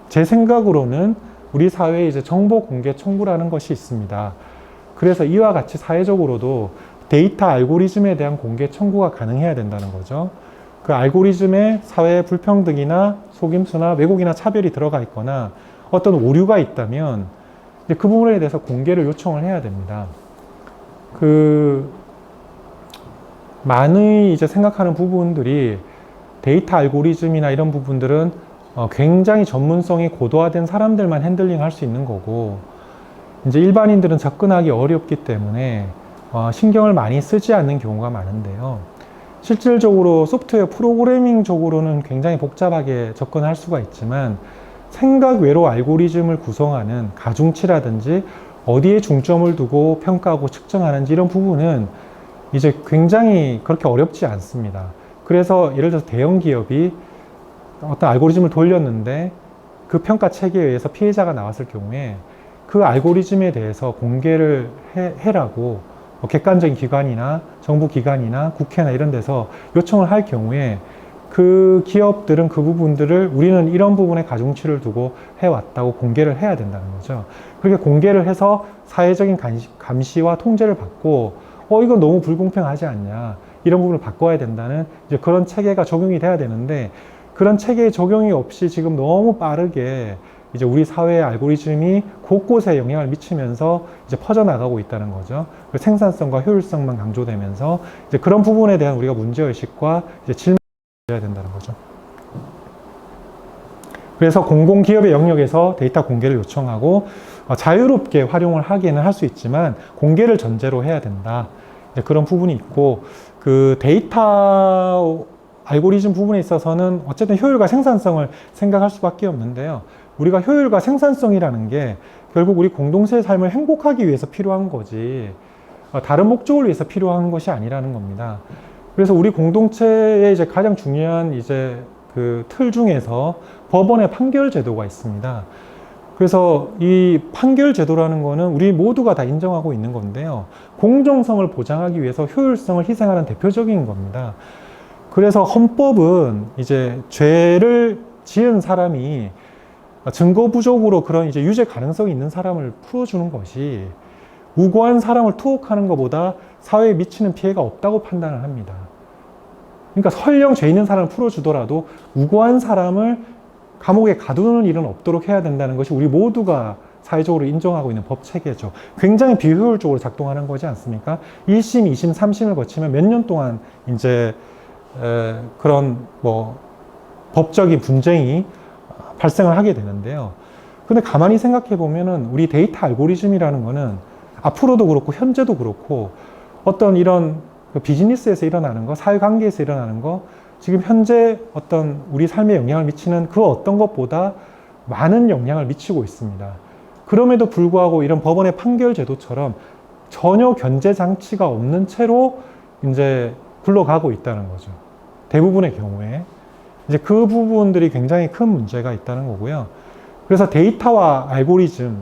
S1: 제 생각으로는 우리 사회에 이제 정보 공개 청구라는 것이 있습니다. 그래서 이와 같이 사회적으로도 데이터 알고리즘에 대한 공개 청구가 가능해야 된다는 거죠. 그 알고리즘에 사회 불평등이나 속임수나 왜곡이나 차별이 들어가 있거나 어떤 오류가 있다면 그 부분에 대해서 공개를 요청을 해야 됩니다. 많이 이제 생각하는 부분들이 데이터 알고리즘이나 이런 부분들은 굉장히 전문성이 고도화된 사람들만 핸들링 할 수 있는 거고, 이제 일반인들은 접근하기 어렵기 때문에 신경을 많이 쓰지 않는 경우가 많은데요. 실질적으로 소프트웨어 프로그래밍적으로는 굉장히 복잡하게 접근할 수가 있지만 생각 외로 알고리즘을 구성하는 가중치라든지 어디에 중점을 두고 평가하고 측정하는지 이런 부분은 이제 굉장히 그렇게 어렵지 않습니다. 그래서 예를 들어서 대형 기업이 어떤 알고리즘을 돌렸는데 그 평가 체계에 의해서 피해자가 나왔을 경우에 그 알고리즘에 대해서 공개를 해라고 객관적인 기관이나 정부 기관이나 국회나 이런 데서 요청을 할 경우에 그 기업들은 그 부분들을 우리는 이런 부분에 가중치를 두고 해왔다고 공개를 해야 된다는 거죠. 그렇게 공개를 해서 사회적인 감시와 통제를 받고 이거 너무 불공평하지 않냐, 이런 부분을 바꿔야 된다는 이제 그런 체계가 적용이 돼야 되는데, 그런 체계의 적용이 없이 지금 너무 빠르게 이제 우리 사회의 알고리즘이 곳곳에 영향을 미치면서 이제 퍼져나가고 있다는 거죠. 생산성과 효율성만 강조되면서 이제 그런 부분에 대한 우리가 문제의식과 이제 질문을 해야 된다는 거죠. 그래서 공공기업의 영역에서 데이터 공개를 요청하고 자유롭게 활용을 하기는 할 수 있지만 공개를 전제로 해야 된다. 그런 부분이 있고, 그 데이터 알고리즘 부분에 있어서는 어쨌든 효율과 생산성을 생각할 수밖에 없는데요. 우리가 효율과 생산성이라는 게 결국 우리 공동체의 삶을 행복하기 위해서 필요한 거지 다른 목적을 위해서 필요한 것이 아니라는 겁니다. 그래서 우리 공동체의 이제 가장 중요한 이제 그 틀 중에서 법원의 판결 제도가 있습니다. 그래서 이 판결 제도라는 거는 우리 모두가 다 인정하고 있는 건데요. 공정성을 보장하기 위해서 효율성을 희생하는 대표적인 겁니다. 그래서 헌법은 이제 죄를 지은 사람이 증거 부족으로 그런 이제 유죄 가능성이 있는 사람을 풀어주는 것이 무고한 사람을 투옥하는 것보다 사회에 미치는 피해가 없다고 판단을 합니다. 그러니까 설령 죄 있는 사람을 풀어주더라도 무고한 사람을 감옥에 가두는 일은 없도록 해야 된다는 것이 우리 모두가 사회적으로 인정하고 있는 법 체계죠. 굉장히 비효율적으로 작동하는 거지 않습니까? 1심, 2심, 3심을 거치면 몇 년 동안 이제 그런 법적인 분쟁이 발생을 하게 되는데요. 근데 가만히 생각해 보면은 우리 데이터 알고리즘이라는 거는 앞으로도 그렇고 현재도 그렇고 어떤 이런 비즈니스에서 일어나는 거, 사회관계에서 일어나는 거, 지금 현재 어떤 우리 삶에 영향을 미치는 그 어떤 것보다 많은 영향을 미치고 있습니다. 그럼에도 불구하고 이런 법원의 판결 제도처럼 전혀 견제 장치가 없는 채로 이제 굴러가고 있다는 거죠. 대부분의 경우에. 이제 그 부분들이 굉장히 큰 문제가 있다는 거고요. 그래서 데이터와 알고리즘,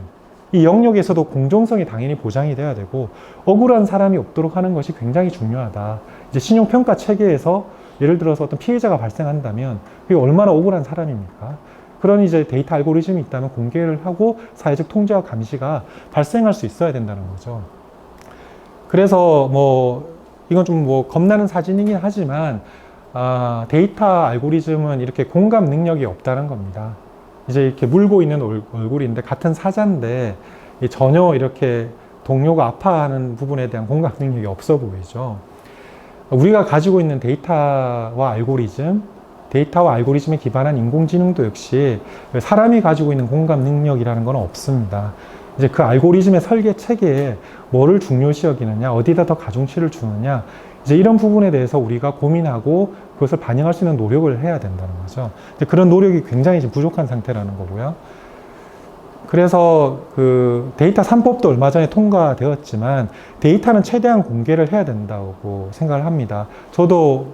S1: 이 영역에서도 공정성이 당연히 보장이 돼야 되고 억울한 사람이 없도록 하는 것이 굉장히 중요하다. 이제 신용평가 체계에서 예를 들어서 어떤 피해자가 발생한다면 그게 얼마나 억울한 사람입니까? 그런 이제 데이터 알고리즘이 있다면 공개를 하고 사회적 통제와 감시가 발생할 수 있어야 된다는 거죠. 그래서 뭐 이건 좀 뭐 겁나는 사진이긴 하지만 데이터 알고리즘은 이렇게 공감 능력이 없다는 겁니다. 이제 이렇게 물고 있는 얼굴인데 같은 사자인데 전혀 이렇게 동료가 아파하는 부분에 대한 공감 능력이 없어 보이죠. 우리가 가지고 있는 데이터와 알고리즘에 기반한 인공지능도 역시 사람이 가지고 있는 공감 능력이라는 건 없습니다. 이제 그 알고리즘의 설계 체계에 뭐를 중요시 여기느냐, 어디다 더 가중치를 주느냐, 이제 이런 부분에 대해서 우리가 고민하고 그것을 반영할 수 있는 노력을 해야 된다는 거죠. 이제 그런 노력이 굉장히 지금 부족한 상태라는 거고요. 그래서 그 데이터 3법도 얼마 전에 통과되었지만 데이터는 최대한 공개를 해야 된다고 생각을 합니다. 저도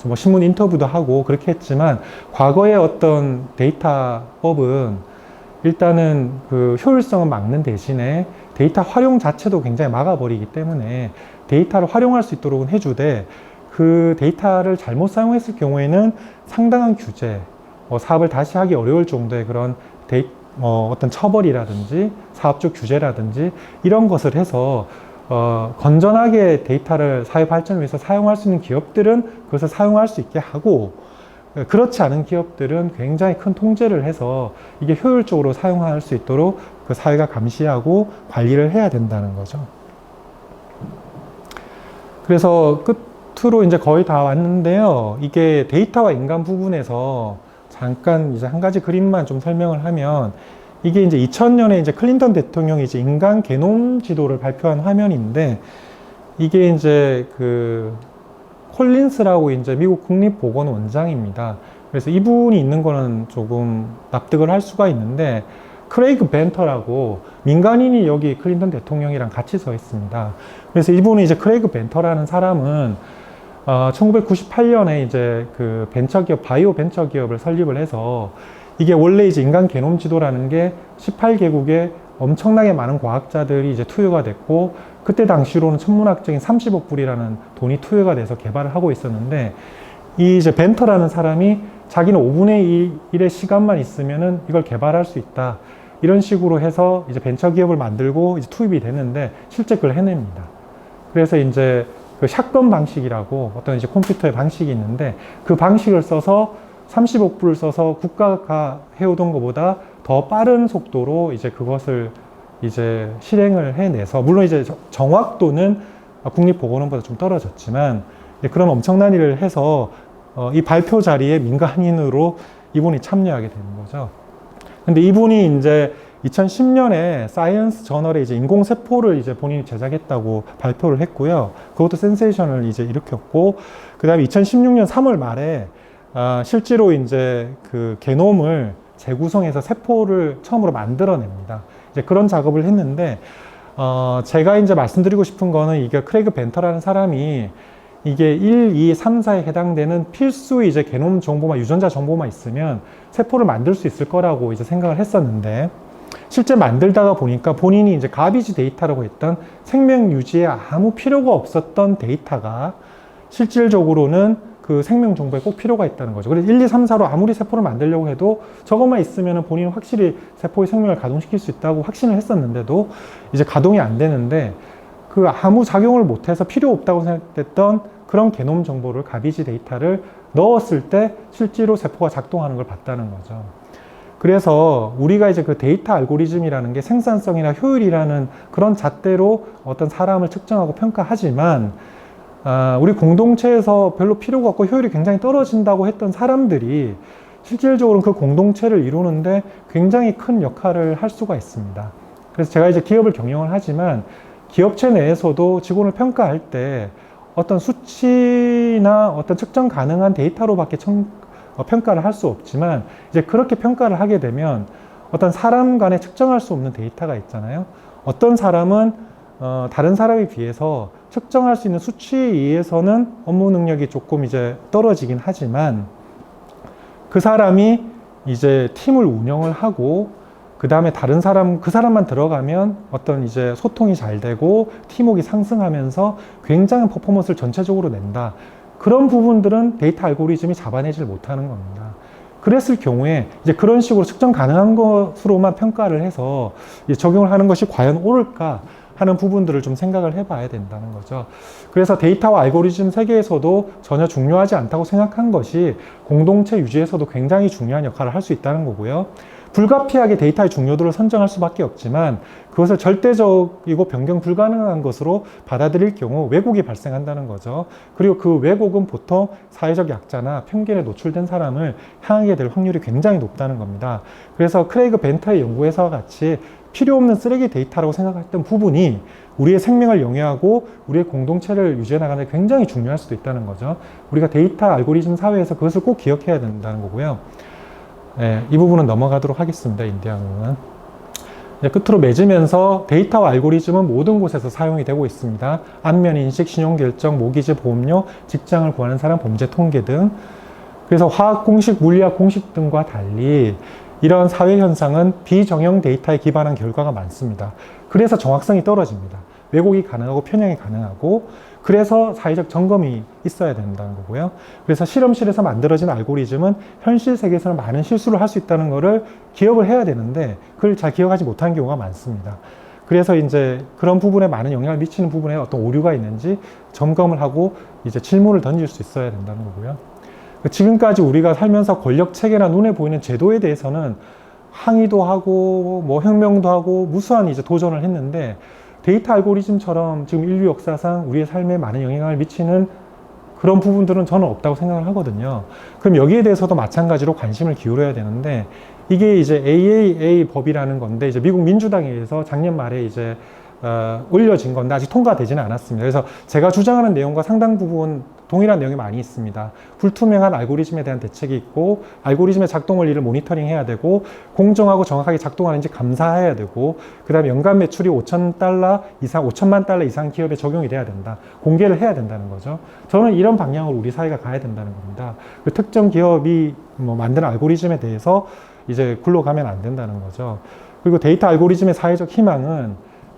S1: 뭐 신문 인터뷰도 하고 그렇게 했지만 과거의 어떤 데이터법은 일단은 그 효율성은 막는 대신에 데이터 활용 자체도 굉장히 막아버리기 때문에 데이터를 활용할 수 있도록 해주되 그 데이터를 잘못 사용했을 경우에는 상당한 규제, 사업을 다시 하기 어려울 정도의 그런 어떤 처벌이라든지 사업적 규제라든지 이런 것을 해서 건전하게 데이터를 사회 발전을 위해서 사용할 수 있는 기업들은 그것을 사용할 수 있게 하고 그렇지 않은 기업들은 굉장히 큰 통제를 해서 이게 효율적으로 사용할 수 있도록 그 사회가 감시하고 관리를 해야 된다는 거죠. 그래서 끝으로 이제 거의 다 왔는데요. 이게 데이터와 인간 부분에서 잠깐 이제 한 가지 그림만 좀 설명을 하면 이게 이제 2000년에 이제 클린턴 대통령이 이제 인간 게놈 지도를 발표한 화면인데 이게 이제 콜린스라고 이제 미국 국립보건원장입니다. 그래서 이분이 있는 거는 조금 납득을 할 수가 있는데 크레이그 벤터라고 민간인이 여기 클린턴 대통령이랑 같이 서 있습니다. 그래서 이분이 이제 크레이그 벤터라는 사람은 1998년에 이제 그 벤처기업, 바이오 벤처기업을 설립을 해서 이게 원래 이제 인간 게놈 지도라는 게 18개국에 엄청나게 많은 과학자들이 이제 투여가 됐고 그때 당시로는 천문학적인 30억 불이라는 돈이 투여가 돼서 개발을 하고 있었는데 이 이제 벤터라는 사람이 자기는 5분의 1의 시간만 있으면은 이걸 개발할 수 있다. 이런 식으로 해서 이제 벤처 기업을 만들고 이제 투입이 되는데 실제 그걸 해냅니다. 그래서 이제 그 샷건 방식이라고 어떤 이제 컴퓨터의 방식이 있는데 그 방식을 써서 30억 불을 써서 국가가 해오던 것보다 더 빠른 속도로 이제 그것을 이제 실행을 해내서 물론 이제 정확도는 국립보건원보다 좀 떨어졌지만 그런 엄청난 일을 해서 이 발표 자리에 민간인으로 이분이 참여하게 되는 거죠. 근데 이분이 이제 2010년에 사이언스 저널에 이제 인공세포를 이제 본인이 제작했다고 발표를 했고요. 그것도 센세이션을 이제 일으켰고, 그 다음에 2016년 3월 말에 실제로 이제 그 게놈을 재구성해서 세포를 처음으로 만들어냅니다. 이제 그런 작업을 했는데, 제가 이제 말씀드리고 싶은 거는 이게 크레이그 벤터라는 사람이 이게 1, 2, 3, 4에 해당되는 필수 이제 게놈 정보만, 유전자 정보만 있으면 세포를 만들 수 있을 거라고 이제 생각을 했었는데, 실제 만들다가 보니까 본인이 이제 가비지 데이터라고 했던 생명 유지에 아무 필요가 없었던 데이터가 실질적으로는 그 생명 정보에 꼭 필요가 있다는 거죠. 그래서 1, 2, 3, 4로 아무리 세포를 만들려고 해도 저것만 있으면 본인은 확실히 세포의 생명을 가동시킬 수 있다고 확신을 했었는데도 이제 가동이 안 되는데 그 아무 작용을 못해서 필요 없다고 생각했던 그런 게놈 정보를 가비지 데이터를 넣었을 때 실제로 세포가 작동하는 걸 봤다는 거죠. 그래서 우리가 이제 그 데이터 알고리즘이라는 게 생산성이나 효율이라는 그런 잣대로 어떤 사람을 측정하고 평가하지만 우리 공동체에서 별로 필요가 없고 효율이 굉장히 떨어진다고 했던 사람들이 실질적으로 그 공동체를 이루는데 굉장히 큰 역할을 할 수가 있습니다. 그래서 제가 이제 기업을 경영을 하지만 기업체 내에서도 직원을 평가할 때 어떤 수치나 어떤 측정 가능한 데이터로밖에 평가를 할 수 없지만 이제 그렇게 평가를 하게 되면 어떤 사람 간에 측정할 수 없는 데이터가 있잖아요. 어떤 사람은 다른 사람에 비해서 측정할 수 있는 수치에 의해서는 업무 능력이 조금 이제 떨어지긴 하지만 그 사람이 이제 팀을 운영을 하고 그 다음에 다른 사람, 그 사람만 들어가면 어떤 이제 소통이 잘 되고 팀워크가 상승하면서 굉장한 퍼포먼스를 전체적으로 낸다. 그런 부분들은 데이터 알고리즘이 잡아내질 못하는 겁니다. 그랬을 경우에 이제 그런 식으로 측정 가능한 것으로만 평가를 해서 적용을 하는 것이 과연 옳을까 하는 부분들을 좀 생각을 해봐야 된다는 거죠. 그래서 데이터와 알고리즘 세계에서도 전혀 중요하지 않다고 생각한 것이 공동체 유지에서도 굉장히 중요한 역할을 할 수 있다는 거고요. 불가피하게 데이터의 중요도를 선정할 수밖에 없지만 그것을 절대적이고 변경 불가능한 것으로 받아들일 경우 왜곡이 발생한다는 거죠. 그리고 그 왜곡은 보통 사회적 약자나 편견에 노출된 사람을 향하게 될 확률이 굉장히 높다는 겁니다. 그래서 크레이그 벤터의 연구에서와 같이 필요 없는 쓰레기 데이터라고 생각했던 부분이 우리의 생명을 영위하고 우리의 공동체를 유지해 나가는 데 굉장히 중요할 수도 있다는 거죠. 우리가 데이터 알고리즘 사회에서 그것을 꼭 기억해야 된다는 거고요. 네, 이 부분은 넘어가도록 하겠습니다. 인디아는 끝으로 맺으면서 데이터와 알고리즘은 모든 곳에서 사용이 되고 있습니다. 안면인식, 신용결정, 모기지, 보험료, 직장을 구하는 사람, 범죄 통계 등. 그래서 화학 공식, 물리학 공식 등과 달리 이런 사회 현상은 비정형 데이터에 기반한 결과가 많습니다. 그래서 정확성이 떨어집니다. 왜곡이 가능하고 편향이 가능하고 그래서 사회적 점검이 있어야 된다는 거고요. 그래서 실험실에서 만들어진 알고리즘은 현실 세계에서는 많은 실수를 할 수 있다는 것을 기억을 해야 되는데 그걸 잘 기억하지 못하는 경우가 많습니다. 그래서 이제 그런 부분에 많은 영향을 미치는 부분에 어떤 오류가 있는지 점검을 하고 이제 질문을 던질 수 있어야 된다는 거고요. 지금까지 우리가 살면서 권력 체계나 눈에 보이는 제도에 대해서는 항의도 하고 뭐 혁명도 하고 무수한 이제 도전을 했는데 데이터 알고리즘처럼 지금 인류 역사상 우리의 삶에 많은 영향을 미치는 그런 부분들은 저는 없다고 생각을 하거든요. 그럼 여기에 대해서도 마찬가지로 관심을 기울여야 되는데 이게 이제 AAA 법이라는 건데 이제 미국 민주당에 의해서 작년 말에 이제 올려진 건데 아직 통과되지는 않았습니다. 그래서 제가 주장하는 내용과 상당 부분 동일한 내용이 많이 있습니다. 불투명한 알고리즘에 대한 대책이 있고 알고리즘의 작동 원리를 모니터링 해야 되고 공정하고 정확하게 작동하는지 감사해야 되고 그 다음에 연간 매출이 5천만 달러 이상 기업에 적용이 돼야 된다. 공개를 해야 된다는 거죠. 저는 이런 방향으로 우리 사회가 가야 된다는 겁니다. 그 특정 기업이 만드는 알고리즘에 대해서 이제 굴러가면 안 된다는 거죠. 그리고 데이터 알고리즘의 사회적 희망은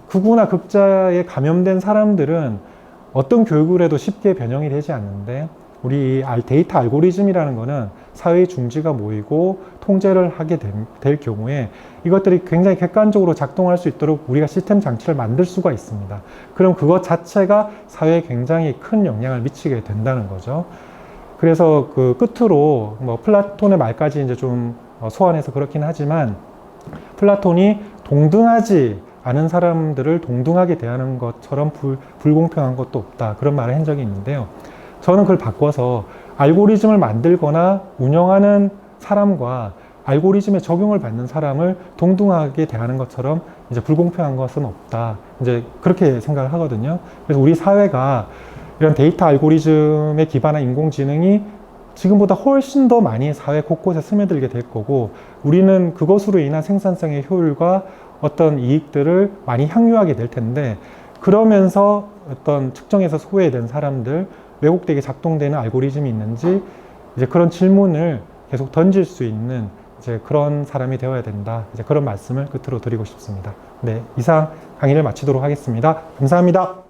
S1: 극우나 극자에 감염된 사람들은 어떤 교육을 해도 쉽게 변형이 되지 않는데 우리 데이터 알고리즘이라는 거는 사회의 중지가 모이고 통제를 하게 될 경우에 이것들이 굉장히 객관적으로 작동할 수 있도록 우리가 시스템 장치를 만들 수가 있습니다. 그럼 그것 자체가 사회에 굉장히 큰 영향을 미치게 된다는 거죠. 그래서 그 끝으로 플라톤의 말까지 이제 좀 소환해서 그렇긴 하지만 플라톤이 동등하지 않은 사람들을 동등하게 대하는 것처럼 불공평한 것도 없다. 그런 말을 한 적이 있는데요. 저는 그걸 바꿔서 알고리즘을 만들거나 운영하는 사람과 알고리즘에 적용을 받는 사람을 동등하게 대하는 것처럼 이제 불공평한 것은 없다. 이제 그렇게 생각을 하거든요. 그래서 우리 사회가 이런 데이터 알고리즘에 기반한 인공지능이 지금보다 훨씬 더 많이 사회 곳곳에 스며들게 될 거고 우리는 그것으로 인한 생산성의 효율과 어떤 이익들을 많이 향유하게 될 텐데 그러면서 어떤 측정에서 소외된 사람들, 왜곡되게 작동되는 알고리즘이 있는지 이제 그런 질문을 계속 던질 수 있는 이제 그런 사람이 되어야 된다. 이제 그런 말씀을 끝으로 드리고 싶습니다. 네, 이상 강의를 마치도록 하겠습니다. 감사합니다.